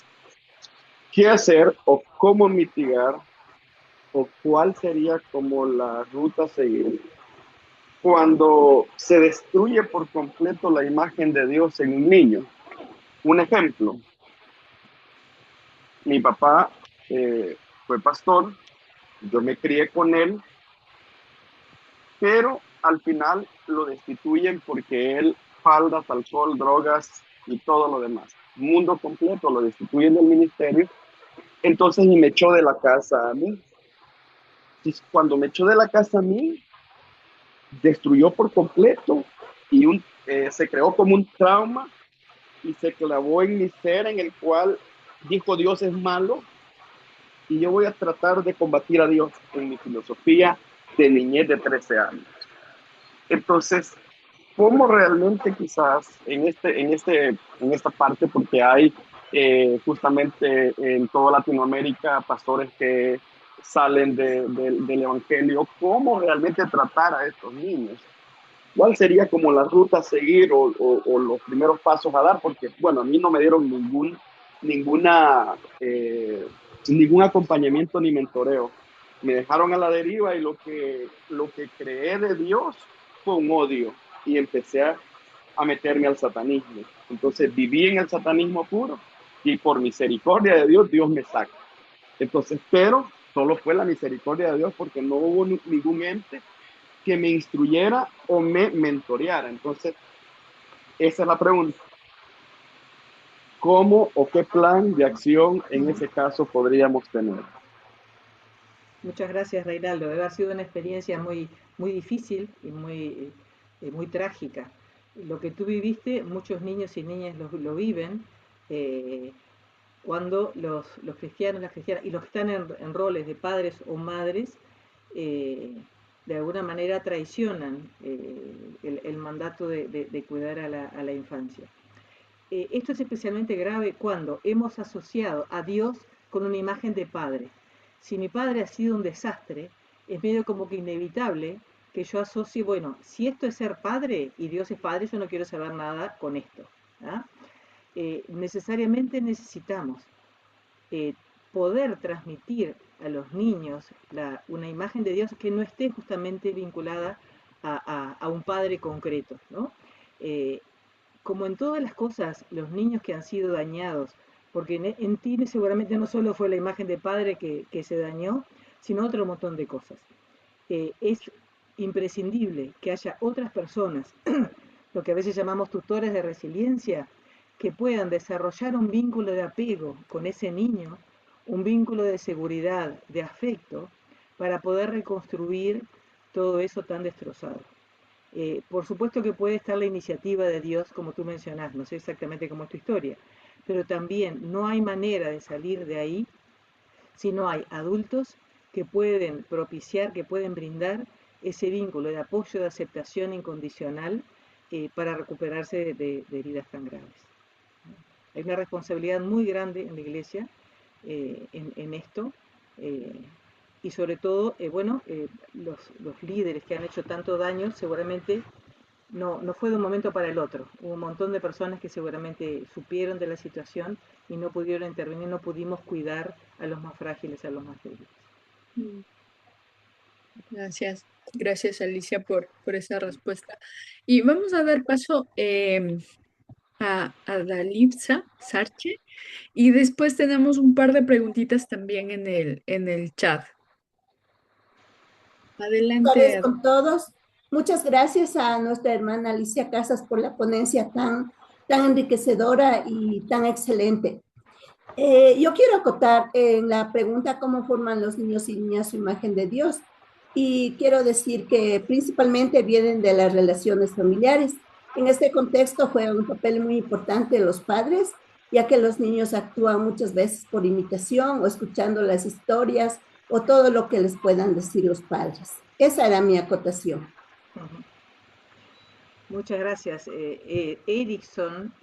Speaker 5: qué hacer o cómo mitigar o cuál sería como la ruta a seguir cuando se destruye por completo la imagen de Dios en un niño. Un ejemplo, mi papá fue pastor, yo me crié con él, pero al final lo destituyen porque él faldas, alcohol, drogas y todo lo demás. Mundo completo, lo destituyen del ministerio. Entonces y me echó de la casa a mí. Y cuando me echó de la casa a mí, destruyó por completo y se creó como un trauma y se clavó en mi ser en el cual dijo Dios es malo y yo voy a tratar de combatir a Dios en mi filosofía de niñez de 13 años. Entonces, ¿cómo realmente quizás en esta parte, porque hay justamente en toda Latinoamérica pastores que salen del Evangelio, cómo realmente tratar a estos niños? ¿Cuál sería como la ruta a seguir o los primeros pasos a dar? Porque, bueno, a mí no me dieron ninguna, ningún acompañamiento ni mentoreo. Me dejaron a la deriva y lo que creé de Dios fue un odio y empecé a meterme al satanismo. Entonces viví en el satanismo puro y por misericordia de Dios, Dios me saca. Entonces, pero solo fue la misericordia de Dios porque no hubo ningún ente que me instruyera o me mentoreara. Entonces, esa es la pregunta. ¿Cómo o qué plan de acción en ese caso podríamos tener?
Speaker 6: muchas gracias, Reinaldo. Debe haber sido una experiencia muy, muy difícil y muy trágica. Lo que tú viviste, muchos niños y niñas lo viven eh, cuando los cristianos, las cristianas y los que están en roles de padres o madres, eh, de alguna manera traicionan el mandato de cuidar a la infancia. Esto es especialmente grave cuando hemos asociado a Dios con una imagen de padre. Si mi padre ha sido un desastre, es medio como que inevitable que yo asocie, bueno, si esto es ser padre y Dios es padre, yo no quiero saber nada con esto. ¿Ah? Necesariamente necesitamos eh, poder transmitir a los niños una imagen de Dios que no esté justamente vinculada a un padre concreto, ¿no? Eh, como en todas las cosas, los niños que han sido dañados, porque en ti seguramente no solo fue la imagen de padre que se dañó, sino otro montón de cosas. Es imprescindible que haya otras personas, lo que a veces llamamos tutores de resiliencia, que puedan desarrollar un vínculo de apego con ese niño, un vínculo de seguridad, de afecto, para poder reconstruir todo eso tan destrozado. Por supuesto que puede estar la iniciativa de Dios, como tú mencionas, no sé exactamente cómo es tu historia, pero también no hay manera de salir de ahí si no hay adultos que pueden propiciar, que pueden brindar ese vínculo de apoyo, de aceptación incondicional para recuperarse de heridas tan graves. Hay una responsabilidad muy grande en la iglesia en esto. eh, y sobre todo, los líderes que han hecho tanto daño seguramente no fue de un momento para el otro. Hubo un montón de personas que seguramente supieron de la situación y no pudieron intervenir, no pudimos cuidar a los más frágiles, a los más débiles.
Speaker 3: Mm, Gracias, gracias Alicia por esa respuesta. Y vamos a dar paso a Dalipsa Sarche y después tenemos un par de preguntitas también en el chat.
Speaker 8: Tardes
Speaker 3: Adelante.
Speaker 8: con todos. Muchas gracias a nuestra hermana Alicia Casas por la ponencia tan enriquecedora y tan excelente. Yo quiero acotar en la pregunta cómo forman los niños y niñas su imagen de Dios. Y quiero decir que principalmente vienen de las relaciones familiares. En este contexto juegan un papel muy importante los padres, ya que los niños actúan muchas veces por imitación o escuchando las historias o todo lo que les puedan decir los padres. Esa era mi acotación.
Speaker 6: Ujú. Muchas gracias. Erickson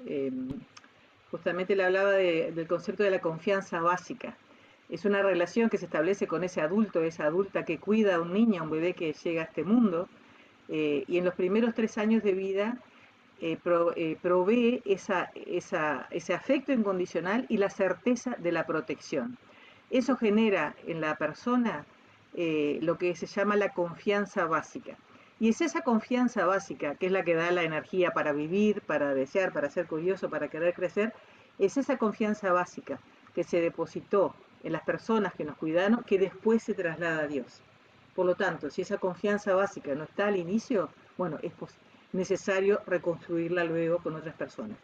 Speaker 6: justamente le hablaba del concepto de la confianza básica. Es una relación que se establece con ese adulto, esa adulta que cuida a un niño, a un bebé que llega a este mundo, y en los primeros 3 años de vida provee ese afecto incondicional y la certeza de la protección. Eso genera en la persona lo que se llama la confianza básica. Y es esa confianza básica que es la que da la energía para vivir, para desear, para ser curioso, para querer crecer. Es esa confianza básica que se depositó en las personas que nos cuidaron que después se traslada a Dios. Por lo tanto, si esa confianza básica no está al inicio, bueno, es necesario reconstruirla luego con otras personas.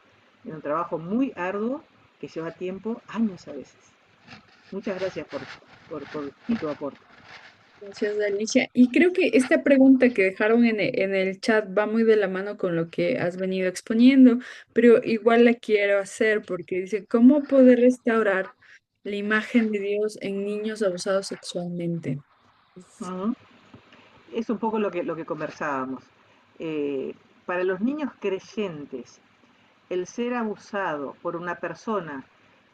Speaker 6: Es un trabajo muy arduo que lleva tiempo, años a veces. Muchas gracias por tu aporte.
Speaker 3: Gracias, Alicia. Y creo que esta pregunta que dejaron en el chat va muy de la mano con lo que has venido exponiendo, pero igual la quiero hacer porque dice, ¿cómo poder restaurar la imagen de Dios en niños abusados sexualmente?
Speaker 6: Uh-huh. Es un poco lo que conversábamos. Eh, para los niños creyentes, el ser abusado por una persona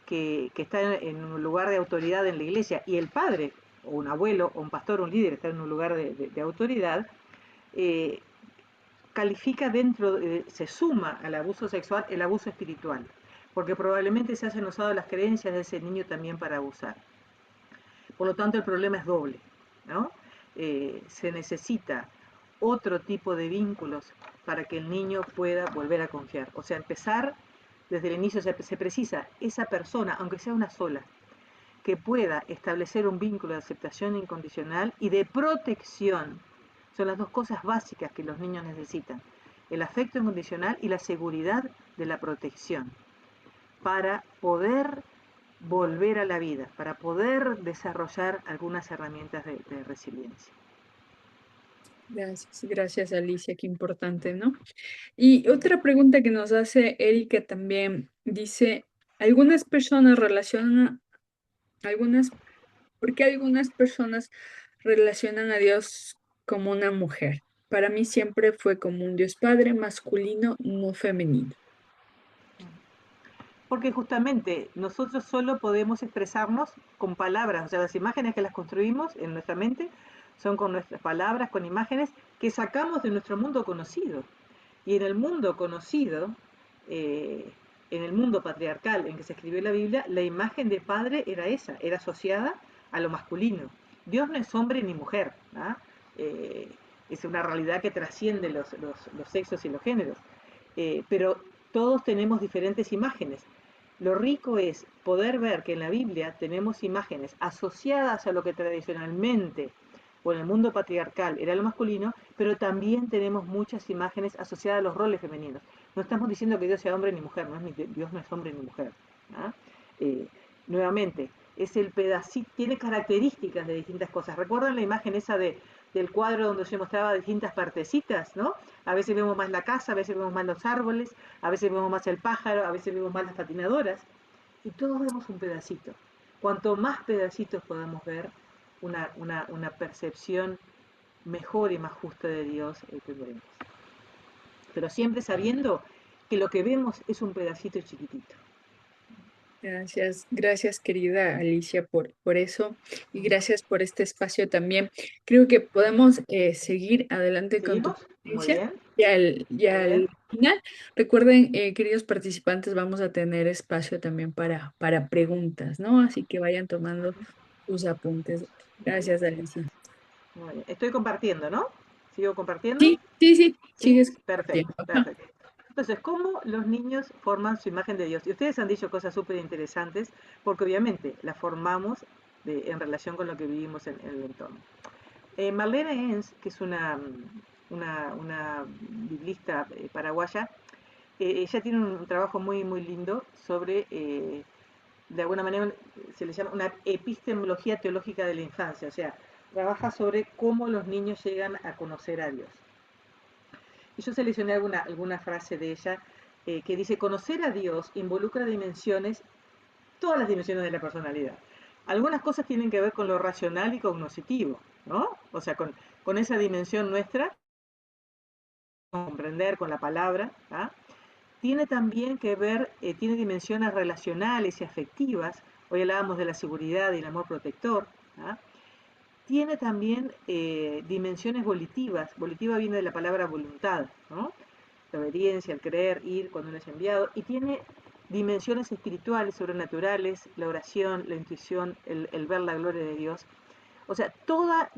Speaker 6: que está en un lugar de autoridad en la iglesia y el padre, o un abuelo, o un pastor, o un líder está en un lugar de autoridad, eh, califica se suma al abuso sexual el abuso espiritual, porque probablemente se hayan usado las creencias de ese niño también para abusar. Por lo tanto, el problema es doble, ¿no? Se necesita otro tipo de vínculos para que el niño pueda volver a confiar. O sea, empezar desde el inicio, se precisa esa persona, aunque sea una sola, que pueda establecer un vínculo de aceptación incondicional y de protección. Son las dos cosas básicas que los niños necesitan, el afecto incondicional y la seguridad de la protección, para poder volver a la vida, para poder desarrollar algunas herramientas de resiliencia.
Speaker 3: Gracias, gracias Alicia, qué importante, ¿no? Y otra pregunta que nos hace Erika también dice, algunas personas relacionan, algunas, ¿por qué algunas personas relacionan a Dios como una mujer? Para mí siempre fue como un Dios Padre masculino, no femenino.
Speaker 6: Porque justamente nosotros solo podemos expresarnos con palabras, o sea, las imágenes que las construimos en nuestra mente son con nuestras palabras, con imágenes que sacamos de nuestro mundo conocido. Y en el mundo conocido, eh, en el mundo patriarcal en que se escribió la Biblia, la imagen de padre era esa, era asociada a lo masculino. Dios no es hombre ni mujer, ¿ah? Es una realidad que trasciende los sexos y los géneros. Pero todos tenemos diferentes imágenes. Lo rico es poder ver que en la Biblia tenemos imágenes asociadas a lo que tradicionalmente o en el mundo patriarcal era lo masculino, pero también tenemos muchas imágenes asociadas a los roles femeninos. No estamos diciendo que Dios sea hombre ni mujer, Dios no es hombre ni mujer. ¿Ah? Nuevamente, es el pedacito, tiene características de distintas cosas. ¿Recuerdan la imagen esa del cuadro donde se mostraba distintas partecitas, ¿no? A veces vemos más la casa, a veces vemos más los árboles, a veces vemos más el pájaro, a veces vemos más las patinadoras. Y todos vemos un pedacito. Cuanto más pedacitos podamos ver, una percepción mejor y más justa de Dios tendremos. Pero siempre sabiendo que lo que vemos es un pedacito chiquitito.
Speaker 3: Gracias, gracias querida Alicia por eso y gracias por este espacio también. Creo que podemos seguir adelante con tu
Speaker 6: ¿Seguimos? Muy
Speaker 3: presencia
Speaker 6: bien,
Speaker 3: y
Speaker 6: muy bien.
Speaker 3: al final. Recuerden, queridos participantes, vamos a tener espacio también para preguntas, ¿no? Así que vayan tomando sus apuntes. Gracias, Alicia.
Speaker 6: Muy bien. Estoy compartiendo, ¿no? ¿Sigo compartiendo?
Speaker 3: Sí, sí, sí,
Speaker 6: ¿Sí?
Speaker 3: sigues
Speaker 6: Perfecto,
Speaker 3: compartiendo.
Speaker 6: perfecto. Entonces, ¿cómo los niños forman su imagen de Dios? Y ustedes han dicho cosas súper interesantes, porque obviamente la formamos en relación con lo que vivimos en el entorno. Marlene Enns, que es una biblista paraguaya, ella tiene un trabajo muy, muy lindo sobre, de alguna manera, se le llama una epistemología teológica de la infancia, o sea, trabaja sobre cómo los niños llegan a conocer a Dios. Y yo seleccioné alguna frase de ella que dice, conocer a Dios involucra dimensiones, todas las dimensiones de la personalidad. Algunas cosas tienen que ver con lo racional y cognoscitivo, ¿no? O sea, con esa dimensión nuestra, comprender con la palabra, ¿ah? Tiene también que ver, tiene dimensiones relacionales y afectivas. Hoy hablábamos de la seguridad y el amor protector. ¿Ah? Tiene también dimensiones volitivas. Volitiva viene de la palabra voluntad, ¿no? La obediencia, el creer, ir cuando uno es enviado. Y tiene dimensiones espirituales, sobrenaturales, la oración, la intuición, el ver la gloria de Dios. O sea, todas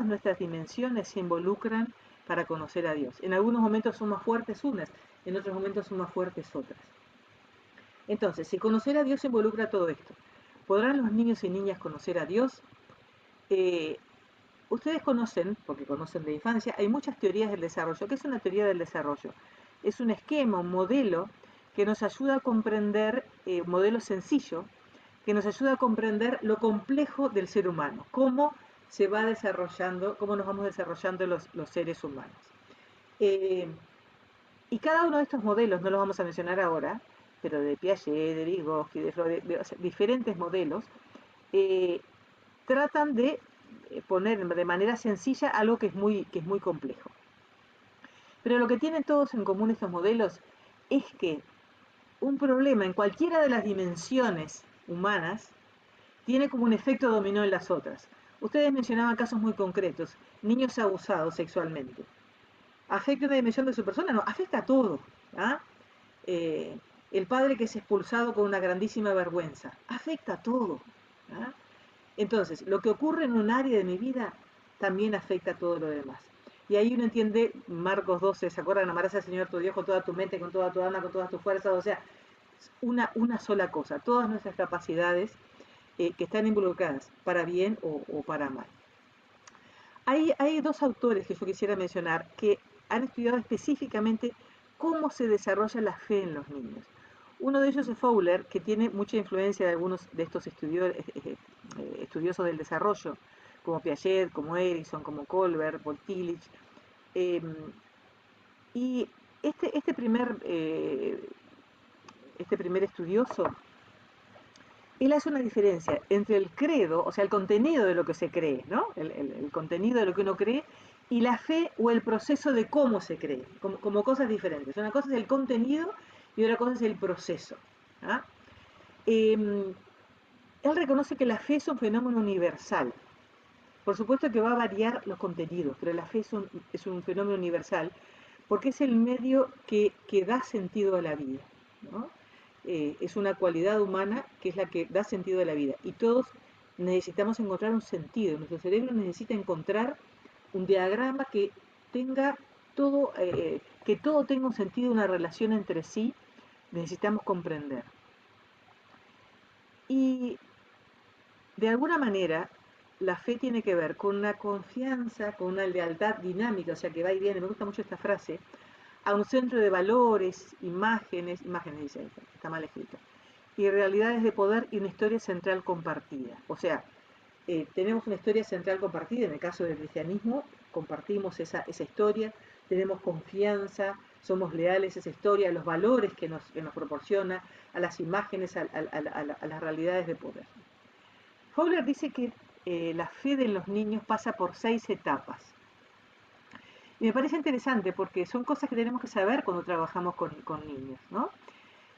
Speaker 6: nuestras dimensiones se involucran para conocer a Dios. En algunos momentos son más fuertes unas, en otros momentos son más fuertes otras. Entonces, si conocer a Dios involucra todo esto, ¿podrán los niños y niñas conocer a Dios? Ustedes conocen, porque conocen de infancia, hay muchas teorías del desarrollo. ¿Qué es una teoría del desarrollo? Es un esquema, un modelo que nos ayuda a comprender, un modelo sencillo, que nos ayuda a comprender lo complejo del ser humano, cómo se va desarrollando, cómo nos vamos desarrollando los seres humanos. Y cada uno de estos modelos, no los vamos a mencionar ahora, pero de Piaget, de Vygotsky, de Freud, o sea, diferentes modelos, tratan de poner de manera sencilla algo que es muy complejo. Pero lo que tienen todos en común estos modelos es que un problema en cualquiera de las dimensiones humanas tiene como un efecto dominó en las otras. Ustedes mencionaban casos muy concretos, niños abusados sexualmente. ¿Afecta una dimensión de su persona? No, afecta a todo. ¿Ah? El padre que es expulsado con una grandísima vergüenza, afecta a todo. ¿Ah? Entonces, lo que ocurre en un área de mi vida también afecta a todo lo demás. Y ahí uno entiende Marcos 12, ¿se acuerdan? Amarás al Señor tu Dios con toda tu mente, con toda tu alma, con todas tus fuerzas, o sea, una sola cosa, todas nuestras capacidades que están involucradas, para bien o para mal. Hay dos autores que yo quisiera mencionar que han estudiado específicamente cómo se desarrolla la fe en los niños. Uno de ellos es Fowler, que tiene mucha influencia de algunos de estos estudiosos del desarrollo, como Piaget, como Erickson, como Kohlberg, Paul Tillich. Y este primer estudioso, él hace una diferencia entre el credo, o sea, el contenido de lo que se cree, ¿no? El contenido de lo que uno cree, y la fe o el proceso de cómo se cree, como cosas diferentes. Una cosa es el contenido y otra cosa es el proceso. ¿Ah? Él reconoce que la fe es un fenómeno universal. Por supuesto que va a variar los contenidos, pero la fe es un fenómeno universal porque es el medio que da sentido a la vida, ¿no? Es una cualidad humana que es la que da sentido a la vida. Y todos necesitamos encontrar un sentido. Nuestro cerebro necesita encontrar un diagrama que tenga todo, que todo tenga un sentido, una relación entre sí. Necesitamos comprender. Y de alguna manera, la fe tiene que ver con una confianza, con una lealtad dinámica, o sea que va y viene, me gusta mucho esta frase, a un centro de valores, imágenes dice, está mal escrito, y realidades de poder y una historia central compartida. O sea, tenemos una historia central compartida, en el caso del cristianismo, compartimos esa historia, tenemos confianza, somos leales a esa historia, a los valores que nos proporciona, a las imágenes, a las realidades de poder. Fowler dice que la fe de los niños pasa por 6 etapas. Y me parece interesante porque son cosas que tenemos que saber cuando trabajamos con niños, ¿no?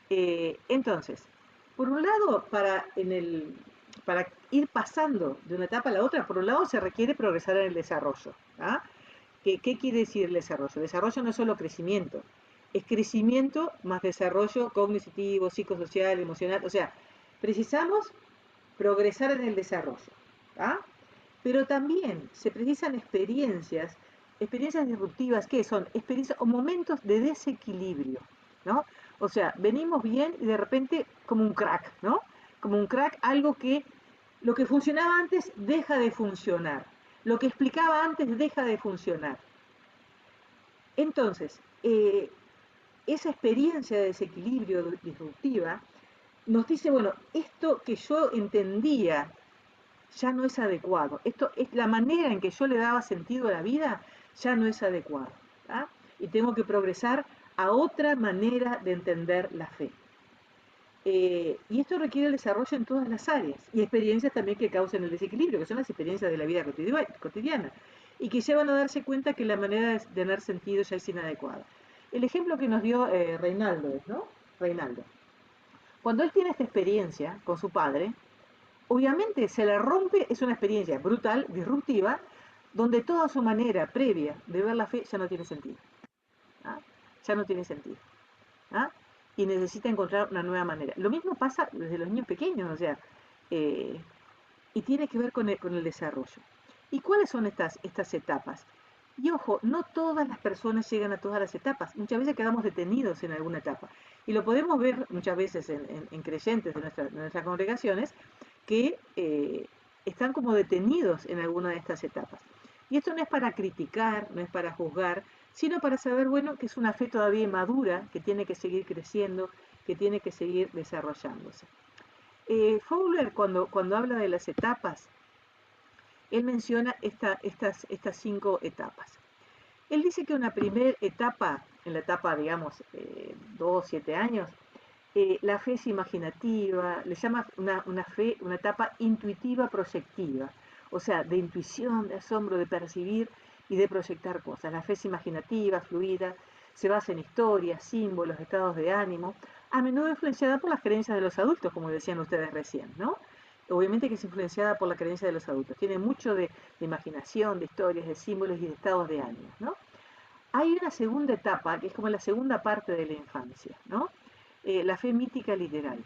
Speaker 6: Entonces, por un lado, para ir pasando de una etapa a la otra, por un lado se requiere progresar en el desarrollo. ¿Ah? ¿Qué quiere decir el desarrollo? El desarrollo no es solo crecimiento, es crecimiento más desarrollo cognitivo, psicosocial, emocional. O sea, precisamos progresar en el desarrollo. ¿Ah? Pero también se precisan experiencias disruptivas, que son experiencias o momentos de desequilibrio, ¿no? O sea, venimos bien y de repente como un crack, ¿no? Como un crack, algo que lo que funcionaba antes deja de funcionar, lo que explicaba antes deja de funcionar. Entonces, esa experiencia de desequilibrio disruptiva nos dice, bueno, esto que yo entendía ya no es adecuado. Esto es la manera en que yo le daba sentido a la vida, ya no es adecuado. ¿Ah? y tengo que progresar a otra manera de entender la fe. Y esto requiere el desarrollo en todas las áreas y experiencias también que causen el desequilibrio, que son las experiencias de la vida cotidiana y que llevan a darse cuenta que la manera de tener sentido ya es inadecuada. El ejemplo que nos dio Reinaldo, ¿no? Reinaldo. Cuando él tiene esta experiencia con su padre, obviamente se le rompe, es una experiencia brutal, disruptiva, donde toda su manera previa de ver la fe ya no tiene sentido. ¿Ah? Ya no tiene sentido. ¿Ah? Y necesita encontrar una nueva manera. Lo mismo pasa desde los niños pequeños, o sea, y tiene que ver con el desarrollo. ¿Y cuáles son estas etapas? Y ojo, no todas las personas llegan a todas las etapas. Muchas veces quedamos detenidos en alguna etapa. Y lo podemos ver muchas veces en creyentes de nuestras congregaciones que están como detenidos en alguna de estas etapas. Y esto no es para criticar, no es para juzgar, sino para saber, bueno, que es una fe todavía inmadura, que tiene que seguir creciendo, que tiene que seguir desarrollándose. Fowler, cuando habla de las etapas, él menciona estas 5 etapas. Él dice que una primera etapa, en la etapa, digamos, 2, 7 años, la fe es imaginativa, le llama una fe, una etapa intuitiva proyectiva, o sea, de intuición, de asombro, de percibir y de proyectar cosas. La fe es imaginativa, fluida, se basa en historias, símbolos, estados de ánimo, a menudo influenciada por las creencias de los adultos, como decían ustedes recién, ¿no? Obviamente que es influenciada por la creencia de los adultos, tiene mucho de imaginación, de historias, de símbolos y de estados de ánimo, ¿no? Hay una segunda etapa, que es como la segunda parte de la infancia, ¿no? La fe mítica literal,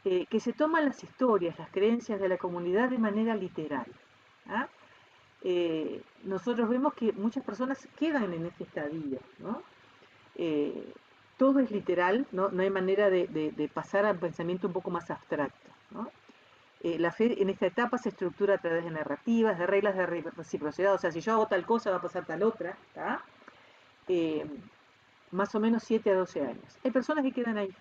Speaker 6: que se toman las historias, las creencias de la comunidad de manera literal. ¿Ah? Nosotros vemos que muchas personas quedan en este estadio, ¿no? Todo es literal, no hay manera de pasar a un pensamiento un poco más abstracto, ¿no? La fe en esta etapa se estructura a través de narrativas, de reglas de reciprocidad, o sea, si yo hago tal cosa va a pasar tal otra, ¿tá? Más o menos 7 a 12 años. Hay personas que quedan ahí.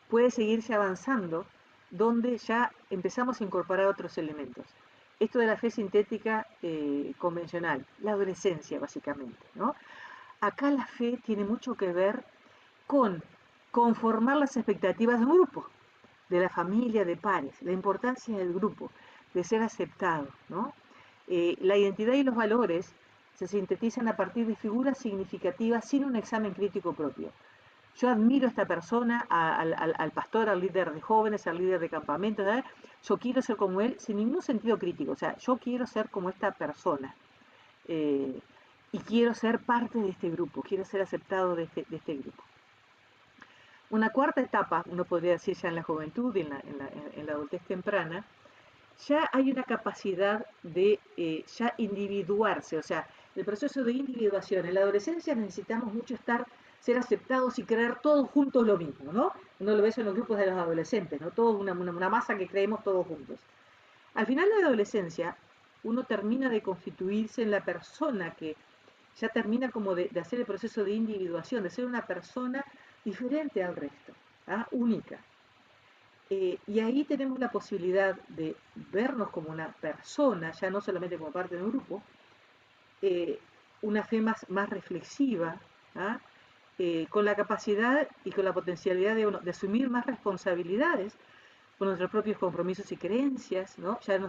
Speaker 6: Puede seguirse avanzando donde ya empezamos a incorporar otros elementos. Esto de la fe sintética convencional, la adolescencia básicamente, ¿no? Acá la fe tiene mucho que ver con conformar las expectativas de un grupo, de la familia, de pares, la importancia del grupo, de ser aceptado, ¿no? La identidad y los valores se sintetizan a partir de figuras significativas sin un examen crítico propio. Yo admiro a esta persona, al pastor, al líder de jóvenes, al líder de campamentos, ¿eh? Yo quiero ser como él sin ningún sentido crítico, o sea, yo quiero ser como esta persona y quiero ser parte de este grupo, quiero ser aceptado de este grupo. Una cuarta etapa, uno podría decir ya en la juventud y en la adultez temprana, ya hay una capacidad de ya individuarse, o sea, el proceso de individuación. En la adolescencia necesitamos mucho ser aceptados y creer todos juntos lo mismo, ¿no? Uno lo ve eso en los grupos de los adolescentes, ¿no? Todos una masa que creemos todos juntos. Al final de la adolescencia, uno termina de constituirse en la persona que ya termina como de hacer el proceso de individuación, de ser una persona diferente al resto, ¿ah? Única. Y ahí tenemos la posibilidad de vernos como una persona, ya no solamente como parte de un grupo, una fe más reflexiva, ¿ah? Con la capacidad y con la potencialidad de asumir más responsabilidades con nuestros propios compromisos y creencias, ¿no? Ya no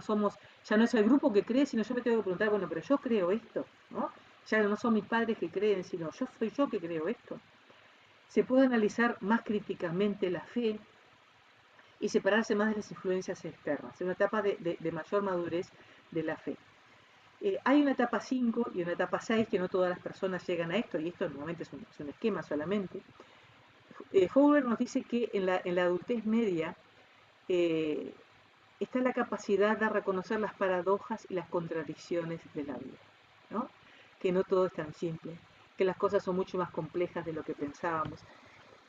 Speaker 6: es el grupo que cree, sino yo me tengo que preguntar, bueno, pero yo creo esto, ¿no? Ya no son mis padres que creen, sino yo soy yo que creo esto. Se puede analizar más críticamente la fe y separarse más de las influencias externas, es una etapa de mayor madurez de la fe. Hay una etapa 5 y una etapa 6 que no todas las personas llegan a esto, y esto normalmente es un esquema solamente. Fowler nos dice que en la adultez media está la capacidad de reconocer las paradojas y las contradicciones de la vida, ¿no? Que no todo es tan simple, que las cosas son mucho más complejas de lo que pensábamos,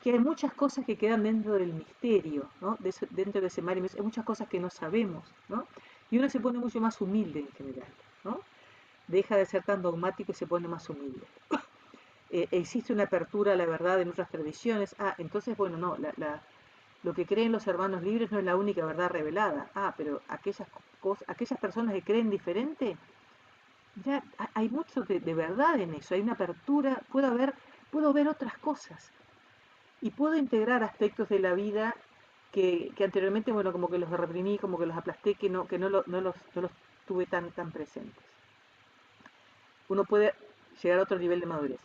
Speaker 6: que hay muchas cosas que quedan dentro del misterio, ¿no? Dentro de ese mar, hay muchas cosas que no sabemos, ¿no? Y uno se pone mucho más humilde en general, ¿no? Deja de ser tan dogmático y se pone más humilde. Existe una apertura a la verdad en otras tradiciones. Entonces, bueno, no, lo que creen los hermanos libres no es la única verdad revelada. Pero aquellas personas que creen diferente ya hay mucho de verdad en eso, hay una apertura, puedo ver otras cosas y puedo integrar aspectos de la vida que anteriormente, bueno, como que los reprimí, como que los aplasté, que no los tuve tan presentes. Uno puede llegar a otro nivel de madurez.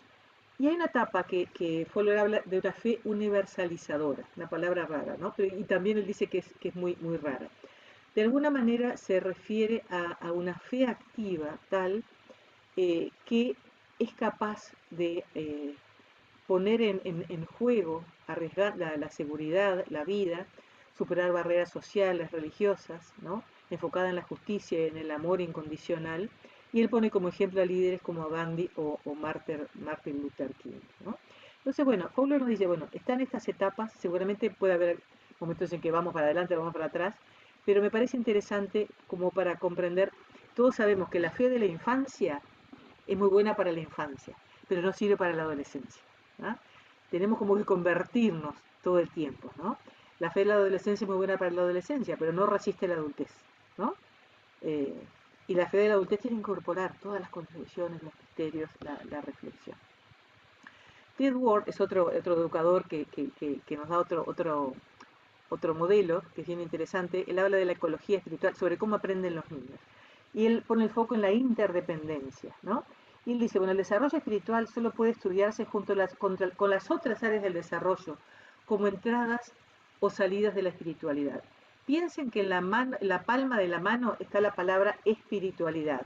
Speaker 6: Y hay una etapa que Fowler habla de una fe universalizadora, una palabra rara, ¿no? Y también él dice que es muy rara. De alguna manera se refiere a una fe activa tal que es capaz de poner en juego, arriesgar la seguridad, la vida, superar barreras sociales, religiosas, ¿no? Enfocada en la justicia y en el amor incondicional. Y él pone como ejemplo a líderes como a Gandhi o Martin Luther King, ¿no? Entonces, bueno, Fowler nos dice, bueno, están estas etapas, seguramente puede haber momentos en que vamos para adelante, vamos para atrás, pero me parece interesante como para comprender, todos sabemos que la fe de la infancia es muy buena para la infancia, pero no sirve para la adolescencia, ¿no? Tenemos como que convertirnos todo el tiempo, ¿no? La fe de la adolescencia es muy buena para la adolescencia, pero no resiste la adultez, ¿no? Eh, y la fe de la adultez tiene que incorporar todas las contribuciones, los misterios, la reflexión. Ted Ward es otro educador que nos da otro modelo que es bien interesante. Él habla de la ecología espiritual, sobre cómo aprenden los niños. Y él pone el foco en la interdependencia, ¿no? Y él dice, bueno, el desarrollo espiritual solo puede estudiarse junto con las otras áreas del desarrollo, como entradas o salidas de la espiritualidad. Piensen que en la palma de la mano está la palabra espiritualidad.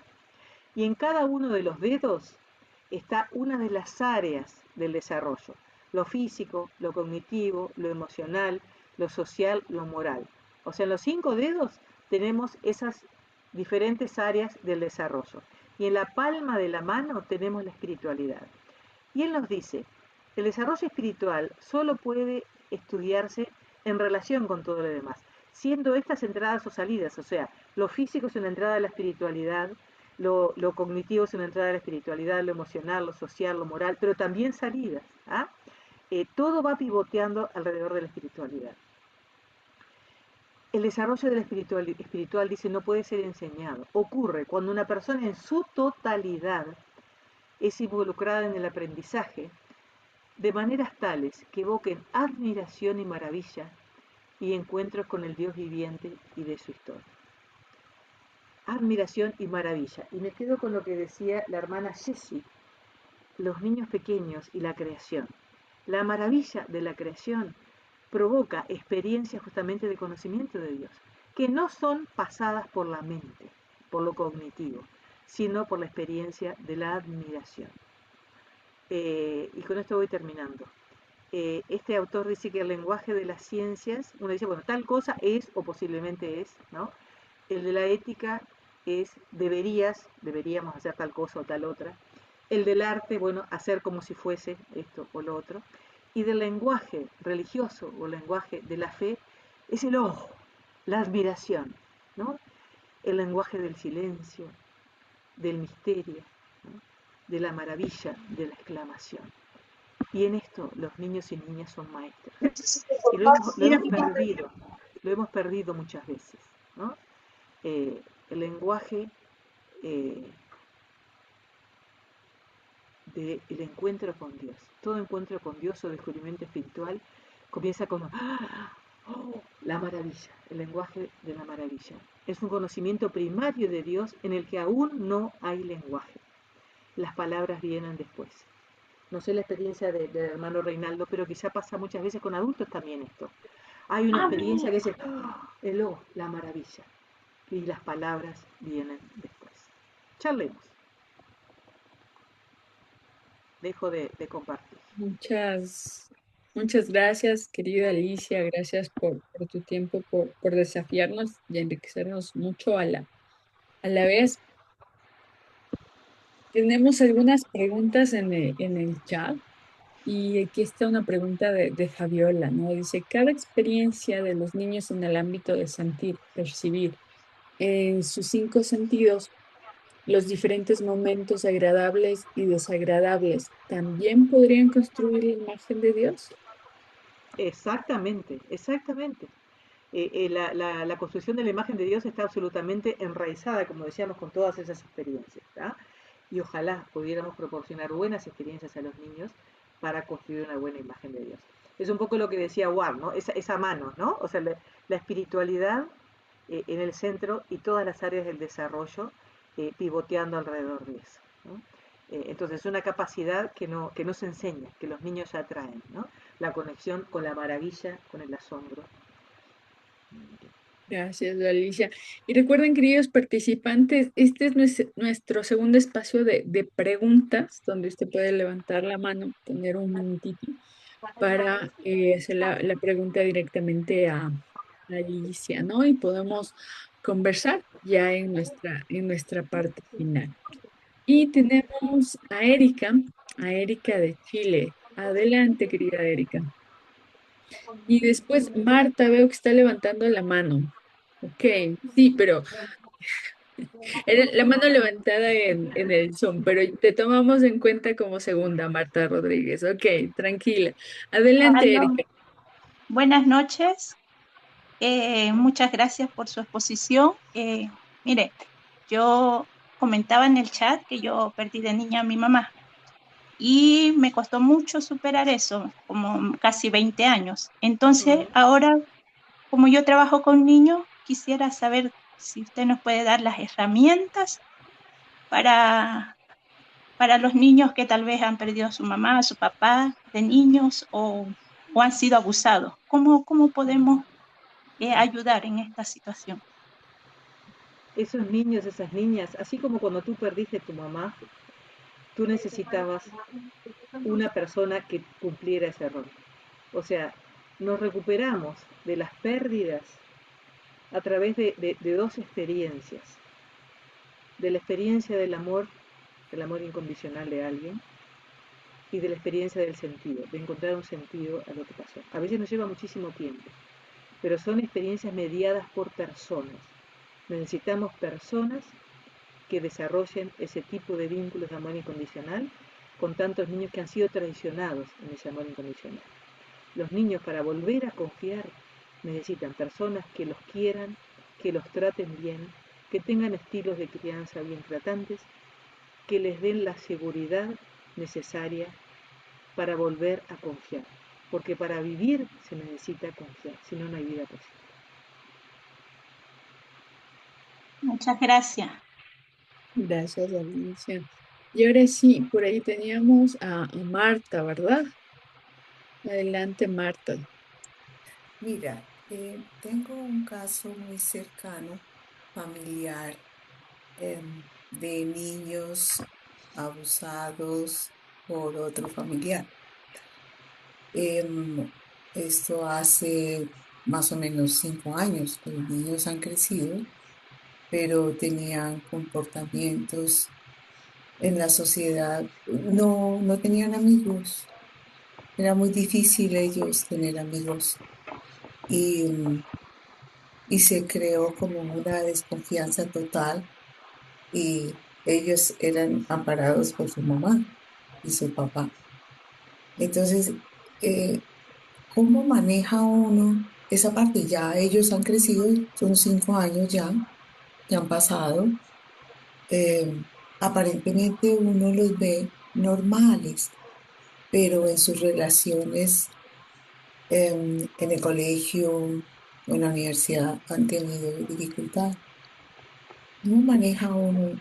Speaker 6: Y en cada uno de los dedos está una de las áreas del desarrollo. Lo físico, lo cognitivo, lo emocional, lo social, lo moral. O sea, en los 5 dedos tenemos esas diferentes áreas del desarrollo. Y en la palma de la mano tenemos la espiritualidad. Y él nos dice, el desarrollo espiritual solo puede estudiarse en relación con todo lo demás, siendo estas entradas o salidas, o sea, lo físico es una entrada a la espiritualidad, lo cognitivo es una entrada a la espiritualidad, lo emocional, lo social, lo moral, pero también salidas. ¿Ah? Todo va pivoteando alrededor de la espiritualidad. El desarrollo de la espiritual, dice, no puede ser enseñado. Ocurre cuando una persona en su totalidad es involucrada en el aprendizaje de maneras tales que evoquen admiración y maravilla y encuentros con el Dios viviente y de su historia. Admiración y maravilla. Y me quedo con lo que decía la hermana Jessie, los niños pequeños y la creación. La maravilla de la creación provoca experiencias justamente de conocimiento de Dios, que no son pasadas por la mente, por lo cognitivo, sino por la experiencia de la admiración. Y con esto voy terminando. Este autor dice que el lenguaje de las ciencias, uno dice, bueno, tal cosa es o posiblemente es, ¿no? El de la ética es deberíamos hacer tal cosa o tal otra. El del arte, bueno, hacer como si fuese esto o lo otro. Y del lenguaje religioso o lenguaje de la fe es el ojo, la admiración, ¿no? El lenguaje del silencio, del misterio, ¿no? De la maravilla, de la exclamación. Y en esto los niños y niñas son maestros. Y lo hemos perdido muchas veces, ¿no? El lenguaje del encuentro con Dios. Todo encuentro con Dios o descubrimiento espiritual comienza con la maravilla, el lenguaje de la maravilla. Es un conocimiento primario de Dios en el que aún no hay lenguaje. Las palabras vienen después. No sé la experiencia del hermano Reinaldo, pero quizá pasa muchas veces con adultos también esto. Hay una experiencia que es la maravilla. Y las palabras vienen después. Charlemos. Dejo de compartir.
Speaker 3: Muchas gracias, querida Alicia. Gracias por tu tiempo, por desafiarnos y enriquecernos mucho a la vez. Tenemos algunas preguntas en el chat y aquí está una pregunta de Fabiola, ¿no? Dice, cada experiencia de los niños en el ámbito de sentir, percibir, en sus 5 sentidos, los diferentes momentos agradables y desagradables, ¿también podrían construir la imagen de Dios?
Speaker 6: Exactamente, exactamente. La construcción de la imagen de Dios está absolutamente enraizada, como decíamos, con todas esas experiencias, ¿tá? y ojalá pudiéramos proporcionar buenas experiencias a los niños para construir una buena imagen de Dios. Es un poco lo que decía Ward, ¿no? Esa mano, ¿no? O sea, la espiritualidad en el centro y todas las áreas del desarrollo pivoteando alrededor de eso, ¿no? Entonces, es una capacidad que no se enseña, que los niños ya traen, ¿no? La conexión con la maravilla, con el asombro.
Speaker 3: Gracias, Alicia. Y recuerden, queridos participantes, este es nuestro segundo espacio de preguntas, donde usted puede levantar la mano, tener un minutito para hacer la pregunta directamente a Alicia, ¿no? Y podemos conversar ya en nuestra parte final. Y tenemos a Erika de Chile. Adelante, querida Erika. Y después Marta, veo que está levantando la mano. Ok, sí, pero era la mano levantada en el Zoom, pero te tomamos en cuenta como segunda, Marta Rodríguez. Ok, tranquila. Adelante,
Speaker 9: Aló,
Speaker 3: Erika.
Speaker 9: buenas noches. Muchas gracias por su exposición. Mire, yo comentaba en el chat que yo perdí de niña a mi mamá y me costó mucho superar eso, como casi 20 años. Entonces, ahora, como yo trabajo con niños, quisiera saber si usted nos puede dar las herramientas para, para los niños que tal vez han perdido a su mamá, a su papá de niños o han sido abusados. ¿Cómo podemos ayudar en esta situación?
Speaker 6: Esos niños, esas niñas, así como cuando tú perdiste a tu mamá, tú necesitabas una persona que cumpliera ese rol. O sea, nos recuperamos de las pérdidas a través de dos experiencias. De la experiencia del amor incondicional de alguien, y de la experiencia del sentido, de encontrar un sentido a lo que pasó. A veces nos lleva muchísimo tiempo, pero son experiencias mediadas por personas. Necesitamos personas que desarrollen ese tipo de vínculos de amor incondicional con tantos niños que han sido traicionados en ese amor incondicional. Los niños, para volver a confiar, necesitan personas que los quieran, que los traten bien, que tengan estilos de crianza bien tratantes, que les den la seguridad necesaria para volver a confiar. Porque para vivir se necesita confiar, si no, no hay vida posible.
Speaker 9: Muchas gracias.
Speaker 3: Gracias, Alicia. Y ahora sí, por ahí teníamos a Marta, ¿verdad? Adelante, Marta.
Speaker 10: Mira, tengo un caso muy cercano, familiar, de niños abusados por otro familiar. Esto hace más o menos 5 años. Los niños han crecido, pero tenían comportamientos en la sociedad. No tenían amigos. Era muy difícil ellos tener amigos. Y se creó como una desconfianza total y ellos eran amparados por su mamá y su papá. Entonces, eh, ¿cómo maneja uno esa parte? Ya ellos han crecido, son 5 años ya han pasado. Eh, Aparentemente uno los ve normales, pero en sus relaciones en el colegio o en la universidad han tenido dificultad. ¿Cómo maneja uno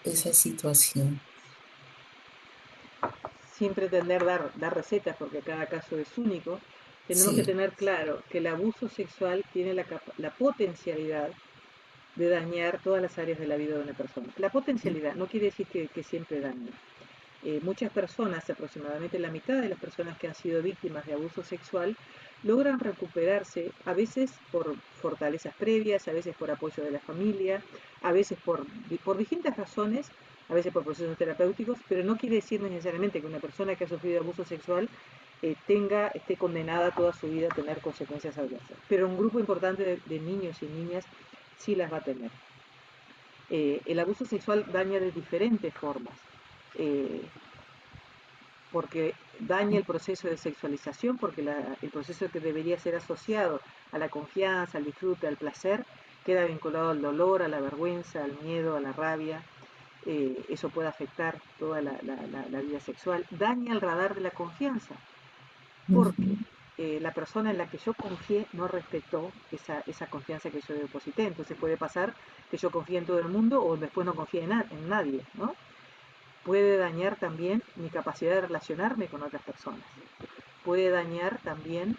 Speaker 10: esa situación?
Speaker 6: Sin pretender dar recetas, porque cada caso es único, tenemos que
Speaker 10: Sí,
Speaker 6: tener claro que el abuso sexual tiene la potencialidad de dañar todas las áreas de la vida de una persona. La potencialidad no quiere decir que siempre dañe. Muchas personas, aproximadamente la mitad de las personas que han sido víctimas de abuso sexual, logran recuperarse, a veces por fortalezas previas, a veces por apoyo de la familia, a veces por distintas razones, a veces por procesos terapéuticos, pero no quiere decir necesariamente que una persona que ha sufrido abuso sexual esté condenada toda su vida a tener consecuencias adversas. Pero un grupo importante de niños y niñas sí las va a tener. El abuso sexual daña de diferentes formas. Eh, Porque daña el proceso de sexualización, porque el proceso que debería ser asociado a la confianza, al disfrute, al placer, queda vinculado al dolor, a la vergüenza, al miedo, a la rabia. eso puede afectar toda la vida sexual. Daña el radar de la confianza, porque la persona en la que yo confié no respetó esa confianza que yo deposité. Entonces puede pasar que yo confíe en todo el mundo o después no confíe en nadie, ¿no? Puede dañar también mi capacidad de relacionarme con otras personas. Puede dañar también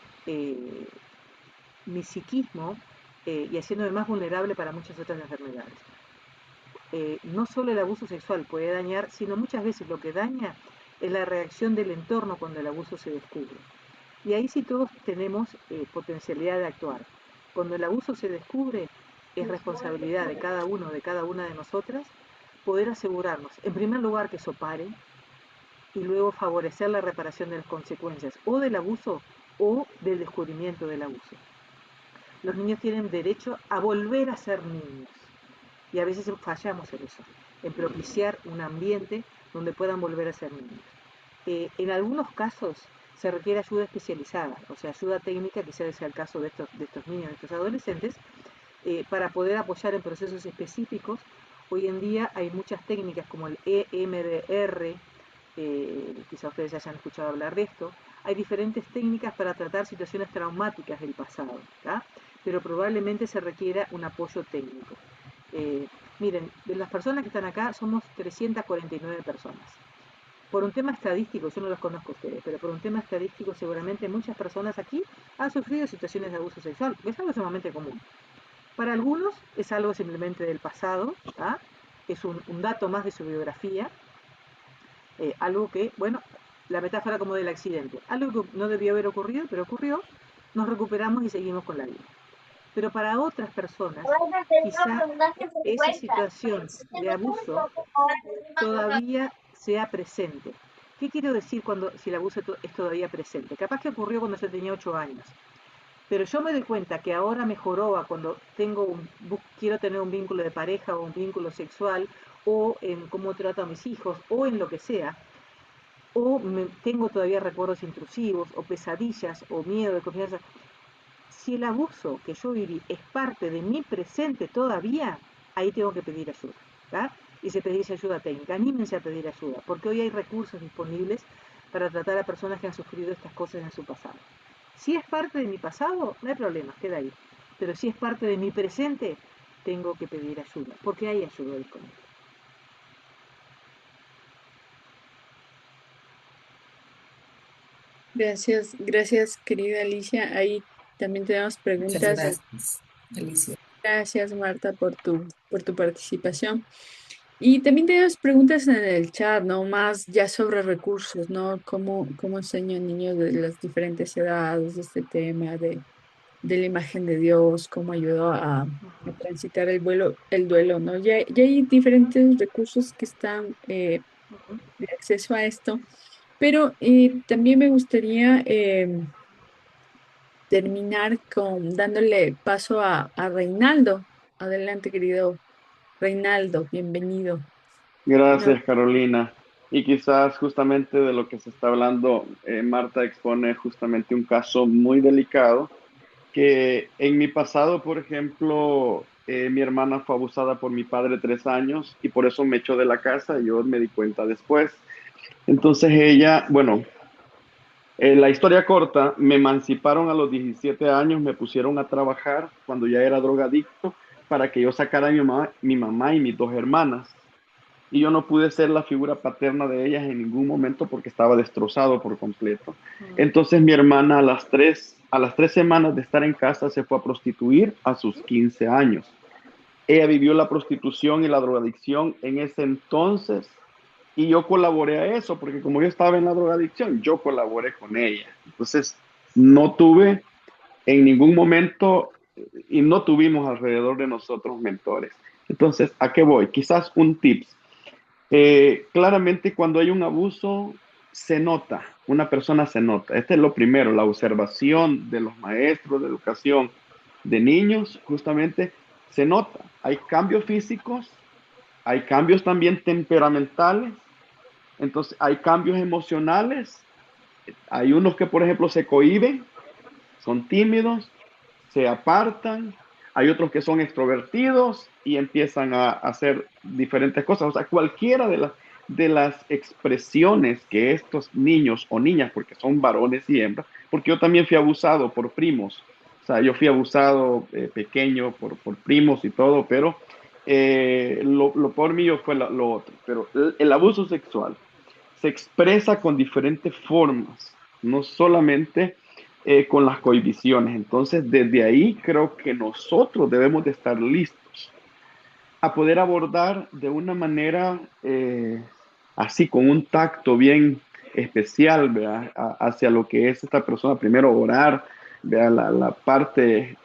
Speaker 6: mi psiquismo y haciéndome más vulnerable para muchas otras enfermedades. No solo el abuso sexual puede dañar, sino muchas veces lo que daña es la reacción del entorno cuando el abuso se descubre. Y ahí sí todos tenemos potencialidad de actuar. Cuando el abuso se descubre, es responsabilidad de cada uno, de cada una de nosotras, poder asegurarnos, en primer lugar, que eso pare, y luego favorecer la reparación de las consecuencias o del abuso o del descubrimiento del abuso. Los niños tienen derecho a volver a ser niños y a veces fallamos en eso, en propiciar un ambiente donde puedan volver a ser niños. En algunos casos se requiere ayuda especializada, o sea, ayuda técnica, que sea el caso de estos niños, de estos adolescentes, para poder apoyar en procesos específicos. Hoy en día hay muchas técnicas como el EMDR, quizá ustedes ya hayan escuchado hablar de esto. Hay diferentes técnicas para tratar situaciones traumáticas del pasado, ¿tá? Pero probablemente se requiera un apoyo técnico. Miren, de las personas que están acá somos 349 personas. Por un tema estadístico, yo no los conozco a ustedes, pero por un tema estadístico seguramente muchas personas aquí han sufrido situaciones de abuso sexual, que es algo sumamente común. Para algunos es algo simplemente del pasado, ¿tá? Es un dato más de su biografía, algo que, bueno, la metáfora como del accidente, algo que no debió haber ocurrido, pero ocurrió, nos recuperamos y seguimos con la vida. Pero para otras personas, quizá esa situación de abuso todavía sea presente. ¿Qué quiero decir si el abuso es todavía presente? Capaz que ocurrió cuando yo tenía 8 años, pero yo me doy cuenta que ahora mejoró a cuando quiero tener un vínculo de pareja o un vínculo sexual, o en cómo trato a mis hijos, o en lo que sea, o tengo todavía recuerdos intrusivos, o pesadillas, o miedo de confianza. Si el abuso que yo viví es parte de mi presente todavía, ahí tengo que pedir ayuda, ¿tá? Y se pedirse ayuda técnica. Anímense a pedir ayuda, porque hoy hay recursos disponibles para tratar a personas que han sufrido estas cosas en su pasado. Si es parte de mi pasado, no hay problema, queda ahí. Pero si es parte de mi presente, tengo que pedir ayuda, porque hay ayuda disponible.
Speaker 3: Gracias, querida Alicia. Ahí también tenemos
Speaker 10: Muchas
Speaker 3: preguntas.
Speaker 10: gracias, Alicia.
Speaker 3: Gracias, Marta, por tu participación. Y también tenemos preguntas en el chat, ¿no? Más ya sobre recursos, ¿no? ¿Cómo enseño a niños de las diferentes edades este tema de la imagen de Dios? ¿Cómo ayudó a transitar el duelo, ¿no? Ya hay diferentes recursos que están de acceso a esto, pero también me gustaría terminar dándole paso a Reinaldo. Adelante, querido Reinaldo, bienvenido.
Speaker 5: Gracias, Carolina. Y quizás justamente de lo que se está hablando, Marta expone justamente un caso muy delicado, que en mi pasado, por ejemplo, mi hermana fue abusada por mi padre 3 años y por eso me echó de la casa y yo me di cuenta después. Entonces ella, bueno, la historia corta, me emanciparon a los 17 años, me pusieron a trabajar cuando ya era drogadicto para que yo sacara a mi mamá y mis 2 hermanas. Y yo no pude ser la figura paterna de ellas en ningún momento porque estaba destrozado por completo. Entonces mi hermana a las tres semanas de estar en casa se fue a prostituir a sus 15 años. Ella vivió la prostitución y la drogadicción en ese entonces y yo colaboré a eso porque como yo estaba en la drogadicción, yo colaboré con ella. Entonces no tuve en ningún momento y no tuvimos alrededor de nosotros mentores. Entonces, ¿a qué voy? Quizás un tips. Claramente cuando hay un abuso se nota, una persona se nota. Este es lo primero, la observación de los maestros de educación de niños, justamente se nota. Hay cambios físicos, hay cambios también temperamentales, entonces hay cambios emocionales. Hay unos que, por ejemplo, se cohíben, son tímidos, se apartan. hay otros que son extrovertidos y empiezan a hacer diferentes cosas. O sea, cualquiera de las expresiones que estos niños o niñas, porque son varones y hembras, porque yo también fui abusado por primos. O sea, yo fui abusado pequeño por primos y todo, pero lo por mío fue lo otro. Pero el abuso sexual se expresa con diferentes formas, no solamente con las cohibiciones. Entonces, desde ahí creo que nosotros debemos de estar listos a poder abordar de una manera así, con un tacto bien especial, ¿verdad? Hacia lo que es esta persona. Primero orar, ¿verdad? La parte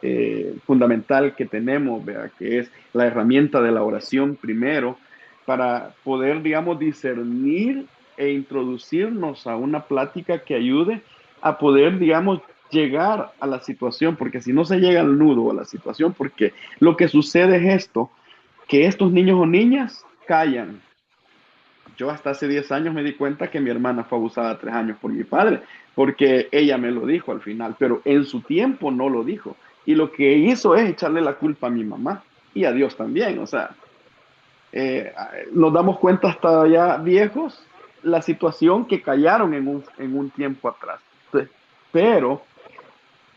Speaker 5: fundamental que tenemos, ¿verdad? Que es la herramienta de la oración primero, para poder, digamos, discernir e introducirnos a una plática que ayude a poder, digamos, llegar a la situación, porque si no se llega al nudo, a la situación, porque lo que sucede es esto, que estos niños o niñas callan. Yo hasta hace 10 años me di cuenta que mi hermana fue abusada 3 años por mi padre, porque ella me lo dijo al final, pero en su tiempo no lo dijo. Y lo que hizo es echarle la culpa a mi mamá y a Dios también. O sea, nos damos cuenta hasta ya viejos la situación que callaron en un tiempo atrás. Pero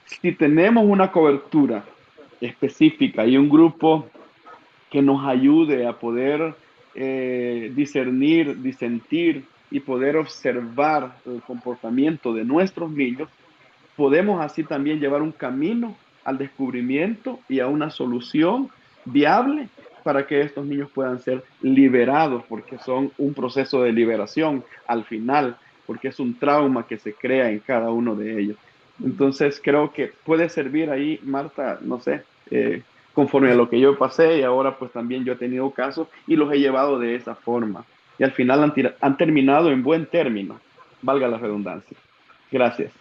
Speaker 5: si tenemos una cobertura específica y un grupo que nos ayude a poder discernir, disentir y poder observar el comportamiento de nuestros niños, podemos así también llevar un camino al descubrimiento y a una solución viable para que estos niños puedan ser liberados, porque son un proceso de liberación al final, porque es un trauma que se crea en cada uno de ellos. Entonces creo que puede servir ahí, Marta, no sé, conforme a lo que yo pasé y ahora pues también yo he tenido casos y los he llevado de esa forma. Y al final han terminado en buen término, valga la redundancia. Gracias.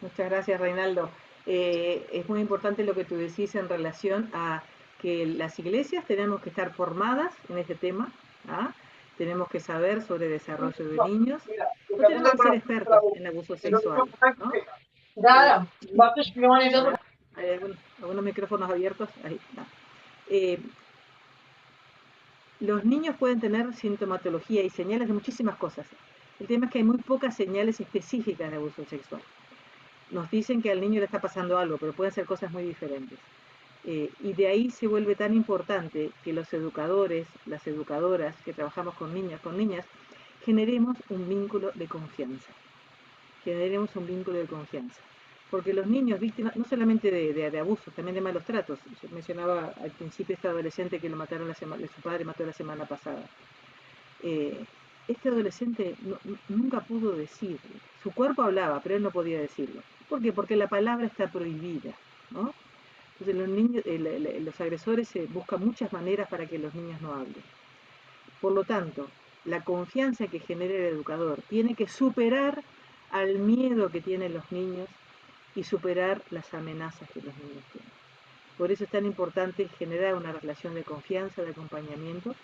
Speaker 6: Muchas gracias, Reinaldo. Es muy importante lo que tú decís en relación a que las iglesias tenemos que estar formadas en este tema, ¿ah? Tenemos que saber sobre desarrollo de niños, no tenemos que ser expertos en abuso sexual, ¿no? Hay algunos micrófonos abiertos, ahí está. Los niños pueden tener sintomatología y señales de muchísimas cosas. El tema es que hay muy pocas señales específicas de abuso sexual. Nos dicen que al niño le está pasando algo, pero pueden ser cosas muy diferentes. Y de ahí se vuelve tan importante que los educadores, las educadoras que trabajamos con niñas, generemos un vínculo de confianza. Generemos un vínculo de confianza. Porque los niños víctimas, no solamente de abusos, también de malos tratos. Yo mencionaba al principio este adolescente que lo mataron su padre mató la semana pasada. Este adolescente nunca pudo decir, su cuerpo hablaba, pero él no podía decirlo. ¿Por qué? Porque la palabra está prohibida, ¿no? Entonces los niños, los agresores buscan muchas maneras para que los niños no hablen. Por lo tanto, la confianza que genera el educador tiene que superar al miedo que tienen los niños y superar las amenazas que los niños tienen. Por eso es tan importante generar una relación de confianza, de acompañamiento,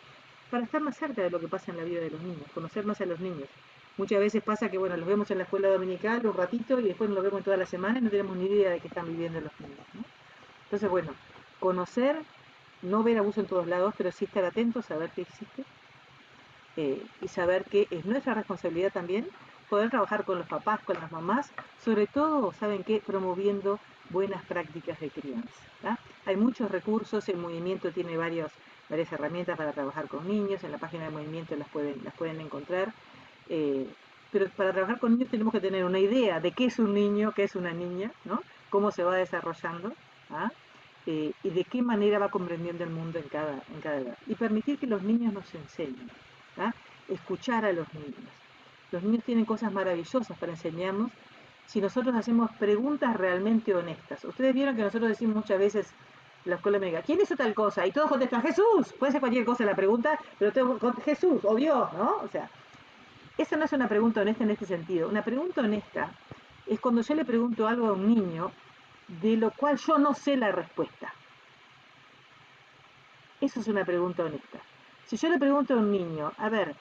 Speaker 6: para estar más cerca de lo que pasa en la vida de los niños, conocer más a los niños. Muchas veces pasa que, bueno, los vemos en la escuela dominical un ratito y después nos los vemos toda la semana y no tenemos ni idea de qué están viviendo los niños, ¿no? Entonces, bueno, conocer, no ver abuso en todos lados, pero sí estar atentos, saber que existe y saber que es nuestra responsabilidad también poder trabajar con los papás, con las mamás, sobre todo, ¿saben qué? Promoviendo buenas prácticas de crianza, ¿tá? Hay muchos recursos, el movimiento tiene varias herramientas para trabajar con niños, en la página del movimiento las pueden encontrar, pero para trabajar con niños tenemos que tener una idea de qué es un niño, qué es una niña, ¿no? Cómo se va desarrollando, ¿ah? Y de qué manera va comprendiendo el mundo en cada edad. Y permitir que los niños nos enseñen, ¿ah? Escuchar a los niños. Los niños tienen cosas maravillosas para enseñarnos si nosotros hacemos preguntas realmente honestas. Ustedes vieron que nosotros decimos muchas veces en la escuela médica, ¿quién hizo tal cosa? Y todos contestan, Jesús. Puede ser cualquier cosa la pregunta, pero todos contestan, Jesús o Dios, ¿no? O sea, esa no es una pregunta honesta en este sentido. Una pregunta honesta es cuando yo le pregunto algo a un niño de lo cual yo no sé la respuesta. Eso es una pregunta honesta. Si yo le pregunto a un niño, a ver,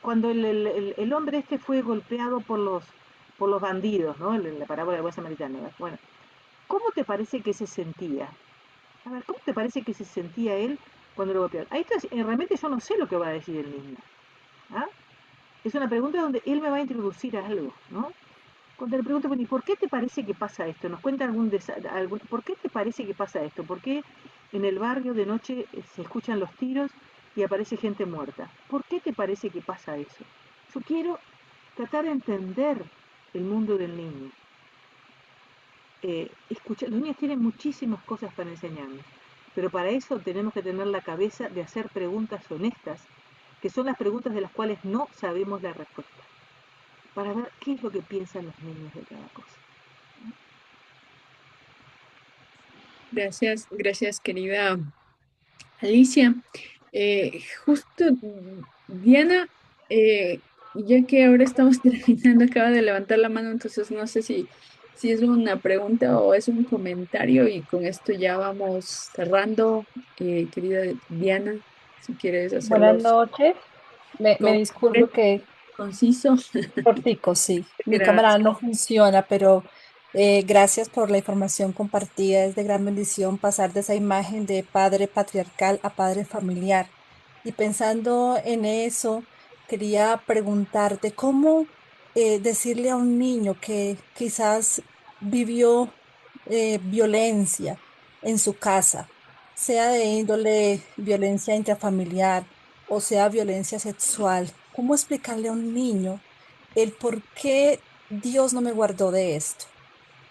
Speaker 6: cuando el hombre este fue golpeado por los bandidos, ¿no? En la parábola de buen samaritano, ¿verdad? Bueno, ¿cómo te parece que se sentía? A ver, ¿cómo te parece que se sentía él cuando lo golpearon? Ahí está, realmente yo no sé lo que va a decir el niño. ¿Ah? Es una pregunta donde él me va a introducir a algo, ¿no? Cuando le pregunto, bueno, ¿y por qué te parece que pasa esto? ¿Nos cuenta por qué te parece que pasa esto? ¿Por qué en el barrio de noche se escuchan los tiros y aparece gente muerta? ¿Por qué te parece que pasa eso? Yo quiero tratar de entender el mundo del niño. Los niños tienen muchísimas cosas para enseñarnos, pero para eso tenemos que tener la cabeza de hacer preguntas honestas, que son las preguntas de las cuales no sabemos la respuesta, para ver qué es lo que piensan los niños de cada cosa.
Speaker 3: Gracias, querida Alicia. Justo Diana, ya que ahora estamos terminando, acaba de levantar la mano, entonces no sé si es una pregunta o es un comentario y con esto ya vamos cerrando. Querida Diana, si quieres
Speaker 11: Buenas
Speaker 3: hacerlo
Speaker 11: noches. Me disculpo que
Speaker 3: conciso.
Speaker 11: cortico, sí. Mi cámara
Speaker 3: Gracias.
Speaker 11: no funciona, pero gracias por la información compartida. Es de gran bendición pasar de esa imagen de padre patriarcal a padre familiar. Y pensando en eso, quería preguntarte, ¿cómo decirle a un niño que quizás vivió violencia en su casa, sea de índole violencia intrafamiliar o sea violencia sexual? ¿Cómo explicarle a un niño el por qué Dios no me guardó de esto?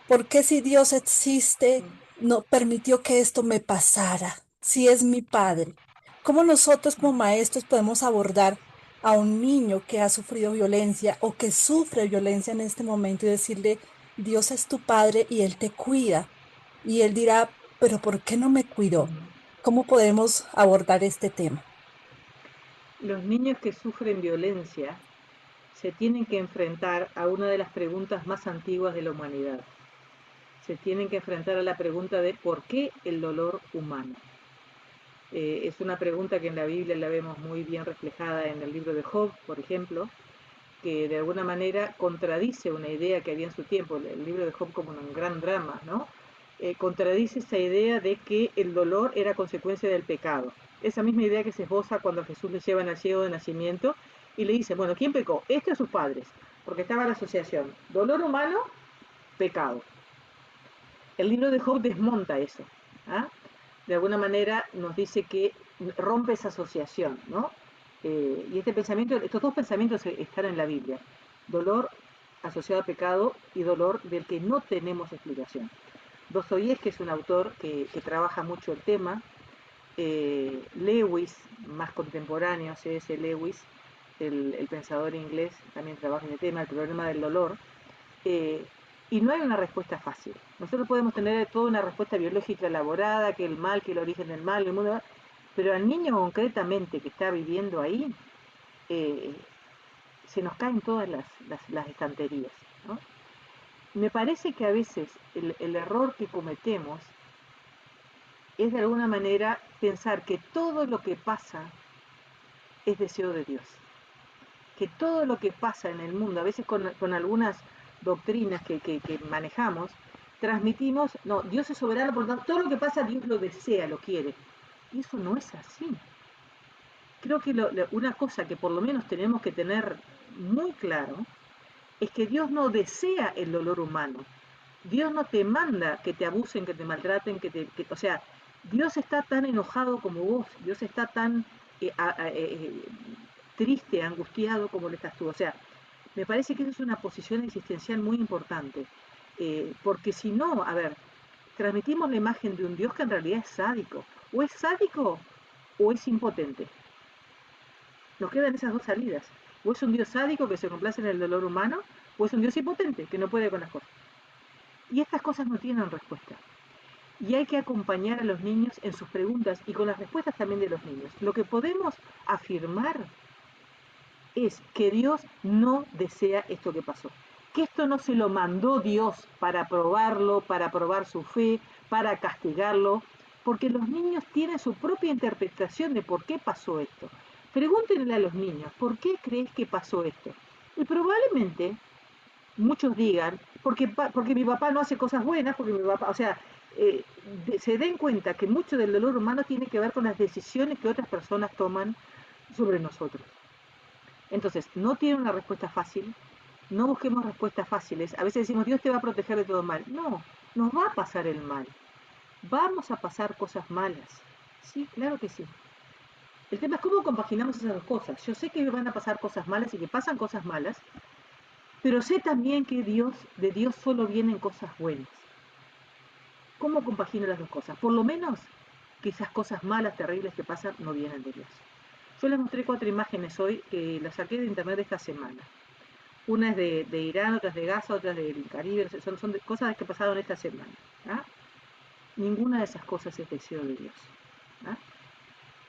Speaker 11: ¿Por qué si Dios existe, no permitió que esto me pasara? Si es mi padre. ¿Cómo nosotros como maestros podemos abordar a un niño que ha sufrido violencia o que sufre violencia en este momento y decirle, Dios es tu padre y Él te cuida? Y él dirá, pero ¿por qué no me cuidó? ¿Cómo podemos abordar este tema?
Speaker 6: Los niños que sufren violencia se tienen que enfrentar a una de las preguntas más antiguas de la humanidad. Se tienen que enfrentar a la pregunta de ¿por qué el dolor humano? Es una pregunta que en la Biblia la vemos muy bien reflejada en el libro de Job, por ejemplo, que de alguna manera contradice una idea que había en su tiempo, el libro de Job como un gran drama, ¿no? Contradice esa idea de que el dolor era consecuencia del pecado. Esa misma idea que se esboza cuando a Jesús le llevan al ciego de nacimiento y le dice, bueno, ¿quién pecó? Este o sus padres, porque estaba la asociación, dolor humano, pecado. El libro de Job desmonta eso, ¿ah? De alguna manera nos dice que rompe esa asociación, ¿no? Y estos dos pensamientos están en la Biblia. Dolor asociado a pecado y dolor del que no tenemos explicación. Dostoyevsky es un autor que trabaja mucho el tema. Lewis, más contemporáneo, C.S. Lewis, el pensador inglés, también trabaja en el tema, el problema del dolor. Eh, y no hay una respuesta fácil. Nosotros podemos tener toda una respuesta biológica elaborada, que el mal, que el origen del mal, el mundo, pero al niño concretamente que está viviendo ahí, eh, se nos caen todas las estanterías, ¿no? Me parece que a veces el error que cometemos es de alguna manera pensar que todo lo que pasa es deseo de Dios. Que todo lo que pasa en el mundo, a veces con algunas doctrinas que manejamos, transmitimos, no, Dios es soberano, por lo tanto, todo lo que pasa Dios lo desea, lo quiere. Y eso no es así. Creo que una cosa que por lo menos tenemos que tener muy claro es que Dios no desea el dolor humano. Dios no te manda que te abusen, que te maltraten, o sea, Dios está tan enojado como vos, Dios está tan triste, angustiado como lo estás tú. O sea, me parece que esa es una posición existencial muy importante, porque si no, a ver, transmitimos la imagen de un Dios que en realidad es sádico, o es impotente. Nos quedan esas dos salidas. O es un Dios sádico que se complace en el dolor humano, o es un Dios impotente que no puede con las cosas. Y estas cosas no tienen respuesta. Y hay que acompañar a los niños en sus preguntas y con las respuestas también de los niños. Lo que podemos afirmar es que Dios no desea esto que pasó. Que esto no se lo mandó Dios para probarlo, para probar su fe, para castigarlo, porque los niños tienen su propia interpretación de por qué pasó esto. Pregúntenle a los niños, ¿por qué crees que pasó esto? Y probablemente muchos digan, porque mi papá no hace cosas buenas, porque mi papá, o sea, se den cuenta que mucho del dolor humano tiene que ver con las decisiones que otras personas toman sobre nosotros. Entonces, no tiene una respuesta fácil, no busquemos respuestas fáciles. A veces decimos, Dios te va a proteger de todo mal. No, nos va a pasar el mal. Vamos a pasar cosas malas. Sí, claro que sí. El tema es cómo compaginamos esas dos cosas. Yo sé que van a pasar cosas malas y que pasan cosas malas, pero sé también que de Dios solo vienen cosas buenas. ¿Cómo compagino las dos cosas? Por lo menos que esas cosas malas, terribles que pasan, no vienen de Dios. Yo les mostré 4 imágenes hoy que las saqué de internet esta semana. Una es de Irán, otras de Gaza, otras del Caribe, son cosas que pasaron esta semana. ¿Ah? Ninguna de esas cosas es deseo de Dios. ¿Ah?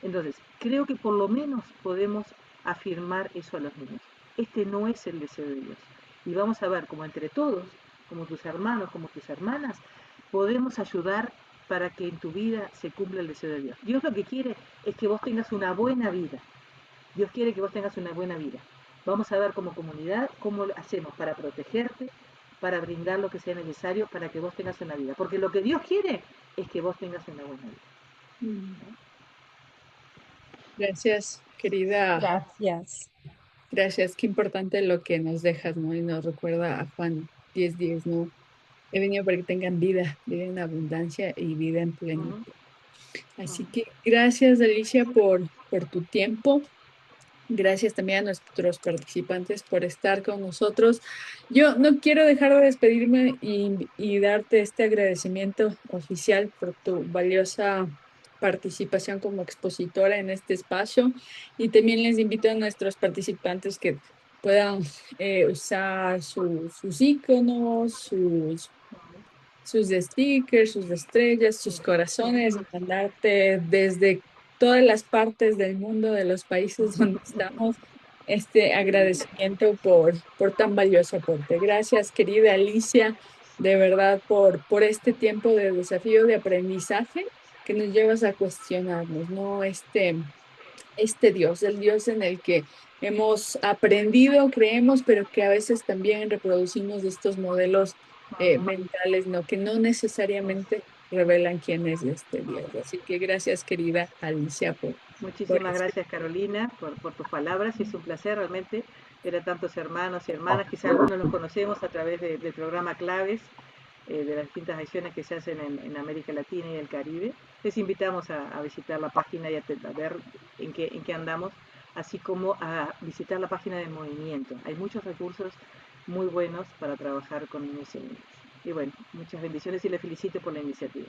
Speaker 6: Entonces, creo que por lo menos podemos afirmar eso a los niños. Este no es el deseo de Dios. Y vamos a ver cómo entre todos, como tus hermanos, como tus hermanas, podemos ayudar para que en tu vida se cumpla el deseo de Dios. Dios lo que quiere es que vos tengas una buena vida. Dios quiere que vos tengas una buena vida. Vamos a ver como comunidad cómo lo hacemos para protegerte, para brindar lo que sea necesario para que vos tengas una vida. Porque lo que Dios quiere es que vos tengas una buena vida.
Speaker 3: Gracias, querida.
Speaker 11: Gracias.
Speaker 3: Gracias. Qué importante lo que nos dejas, ¿no? Y nos recuerda a Juan 10:10, ¿no? He venido para que tengan vida, vida en abundancia y vida en plenitud. Así que gracias, Alicia, por tu tiempo. Gracias también a nuestros participantes por estar con nosotros. Yo no quiero dejar de despedirme y darte este agradecimiento oficial por tu valiosa participación como expositora en este espacio. Y también les invito a nuestros participantes que puedan usar sus iconos, sus stickers, sus estrellas, sus corazones, mandarte desde todas las partes del mundo, de los países donde estamos, este agradecimiento por tan valioso aporte. Gracias, querida Alicia, de verdad, por este tiempo de desafío, de aprendizaje que nos llevas a cuestionarnos, ¿no? Este Dios, el Dios en el que hemos aprendido, creemos, pero que a veces también reproducimos estos modelos mentales, ¿no? Que no necesariamente revelan quién es este Dios. Así que gracias, querida Alicia, por
Speaker 6: Muchísimas
Speaker 3: este.
Speaker 6: gracias, Carolina, por tus palabras. Y es un placer realmente ver a tantos hermanos y hermanas. Quizá algunos los conocemos a través del programa Claves, de las distintas acciones que se hacen en América Latina y el Caribe. Les invitamos a visitar la página y a ver en qué andamos, así como a visitar la página del movimiento. Hay muchos recursos muy buenos para trabajar con niños y niñas. Y bueno, muchas bendiciones y les felicito por la iniciativa.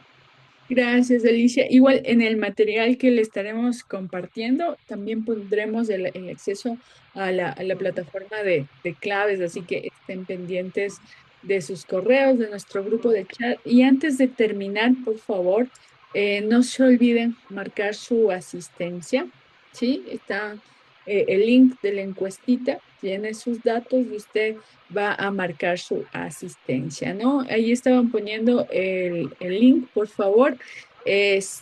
Speaker 3: Gracias, Alicia. Igual en el material que le estaremos compartiendo, también pondremos el acceso a la plataforma de claves, así que estén pendientes de sus correos, de nuestro grupo de chat. Y antes de terminar, por favor, no se olviden marcar su asistencia, ¿sí? Está el link de la encuestita, tiene sus datos y usted va a marcar su asistencia, ¿no? Ahí estaban poniendo el link, por favor, es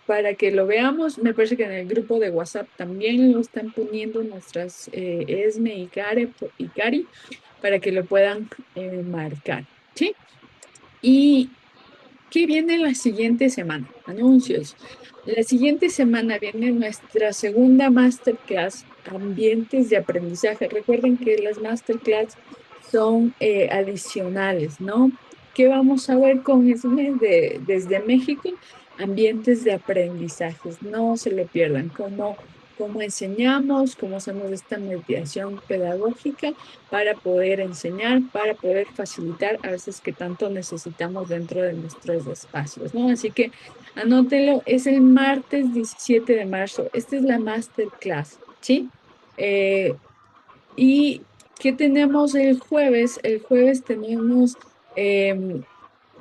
Speaker 3: para que lo veamos. Me parece que en el grupo de WhatsApp también lo están poniendo nuestras Esme y Cari para que lo puedan marcar, ¿sí? Y ¿qué viene la siguiente semana? Anuncios. La siguiente semana viene nuestra segunda masterclass, Ambientes de Aprendizaje. Recuerden que las masterclass son adicionales, ¿no? ¿Qué vamos a ver con ESME desde México? Ambientes de aprendizajes. No se lo pierdan. Cómo enseñamos, cómo hacemos esta mediación pedagógica para poder enseñar, para poder facilitar a veces que tanto necesitamos dentro de nuestros espacios, ¿no? Así que anótelo, es el martes 17 de marzo. Esta es la masterclass, ¿sí? ¿Y qué tenemos el jueves? El jueves tenemos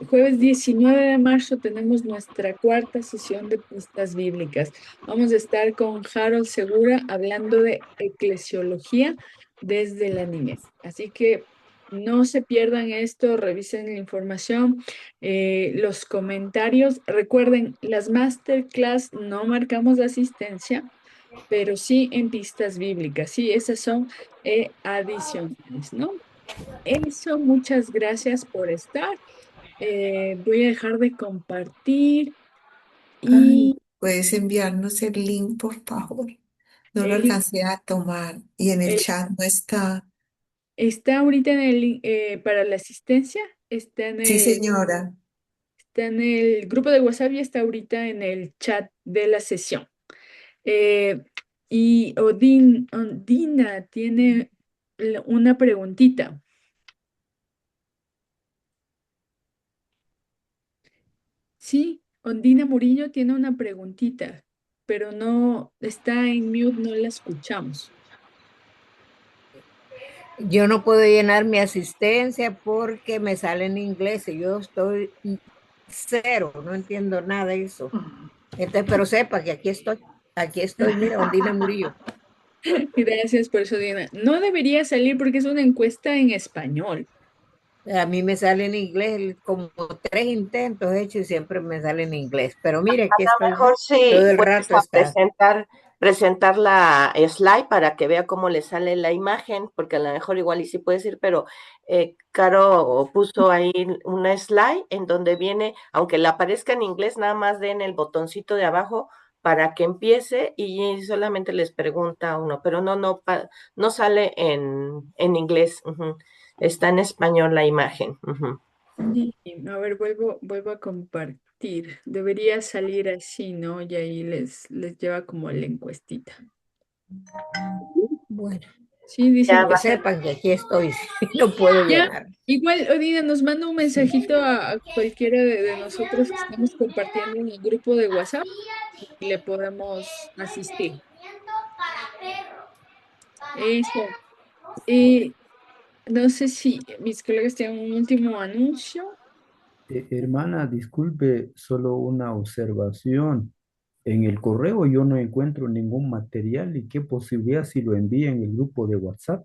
Speaker 3: jueves 19 de marzo tenemos nuestra cuarta sesión de pistas bíblicas. Vamos a estar con Harold Segura hablando de eclesiología desde la niñez. Así que no se pierdan esto, revisen la información, los comentarios. Recuerden, las masterclass no marcamos la asistencia, pero sí en pistas bíblicas. Sí, esas son adicionales, ¿no? Eso, muchas gracias por estar. Voy a dejar de compartir
Speaker 10: Ay,
Speaker 3: y
Speaker 10: puedes enviarnos el link, por favor. No lo
Speaker 3: el,
Speaker 10: alcancé a tomar y en el
Speaker 3: el-
Speaker 10: chat no está.
Speaker 3: está ahorita en para la asistencia,
Speaker 10: Sí, señora.
Speaker 3: está en el grupo de WhatsApp y está ahorita en el chat de la sesión. Eh, y Ondina tiene una preguntita. Sí, Ondina Murillo tiene una preguntita, pero no está en mute, no la escuchamos.
Speaker 12: Yo no puedo llenar mi asistencia porque me sale en inglés y yo estoy cero, no entiendo nada de eso. Entonces, pero sepa que aquí estoy, mira, Ondina Murillo.
Speaker 3: Gracias por eso, Diana. No debería salir porque es una encuesta en español.
Speaker 12: A mí me sale en inglés, como 3 intentos hechos y siempre me sale en inglés. Pero mire, aquí
Speaker 4: A lo
Speaker 12: estoy,
Speaker 4: mejor sí
Speaker 12: todo el
Speaker 4: puedes
Speaker 12: rato está.
Speaker 4: presentar la slide para que vea cómo le sale la imagen, porque a lo mejor igual y sí puedes ir, pero Caro puso ahí una slide en donde viene, aunque le aparezca en inglés, nada más den el botoncito de abajo para que empiece y solamente les pregunta a uno, pero no sale en inglés, está en español la imagen.
Speaker 3: Sí, a ver, vuelvo a compartir. Debería salir así, ¿no? Y ahí les lleva como la encuestita.
Speaker 12: Bueno,
Speaker 3: Sí, dicen
Speaker 4: Ya
Speaker 12: que
Speaker 3: que
Speaker 4: va.
Speaker 12: sepan que aquí estoy, no puedo
Speaker 3: ya.
Speaker 12: llenar.
Speaker 3: Igual, Odina, nos manda un mensajito a cualquiera de nosotros que estamos compartiendo en el grupo de WhatsApp y le podemos asistir. Eso. No sé si mis colegas tienen un último anuncio.
Speaker 13: Hermana, disculpe, solo una observación. En el correo yo no encuentro ningún material y qué posibilidad si lo envía en el grupo de WhatsApp.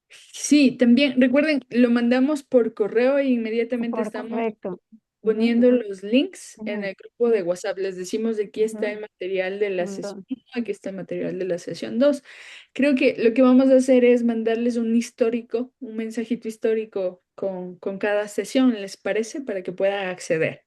Speaker 3: Sí, también recuerden, lo mandamos por correo e inmediatamente estamos
Speaker 7: Correcto.
Speaker 3: poniendo los links en
Speaker 7: Ujú,
Speaker 3: el grupo de WhatsApp. Les decimos de aquí está
Speaker 7: ujú.
Speaker 3: el material de la sesión
Speaker 7: Entonces,
Speaker 3: 1, aquí está el material de la sesión 2. Creo que lo que vamos a hacer es mandarles un histórico, un mensajito histórico con cada sesión, ¿les parece? Para que puedan acceder.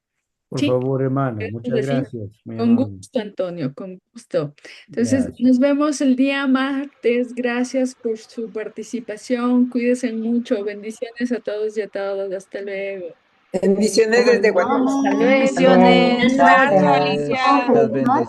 Speaker 13: Por
Speaker 3: Sí,
Speaker 13: favor, hermana,
Speaker 3: es
Speaker 13: muchas
Speaker 3: así.
Speaker 13: gracias, muy
Speaker 3: Con
Speaker 13: amable.
Speaker 3: gusto, Antonio, con gusto. Entonces,
Speaker 13: Gracias.
Speaker 3: nos vemos el día martes. Gracias por su participación. Cuídense mucho. Bendiciones a todos y a todas. Hasta luego.
Speaker 10: Bendiciones desde Guatemala.
Speaker 2: Hasta
Speaker 10: Hasta
Speaker 2: luego.
Speaker 10: luego.
Speaker 9: Bendiciones.
Speaker 4: Gracias.
Speaker 9: Alicia.
Speaker 1: Las bendiciones.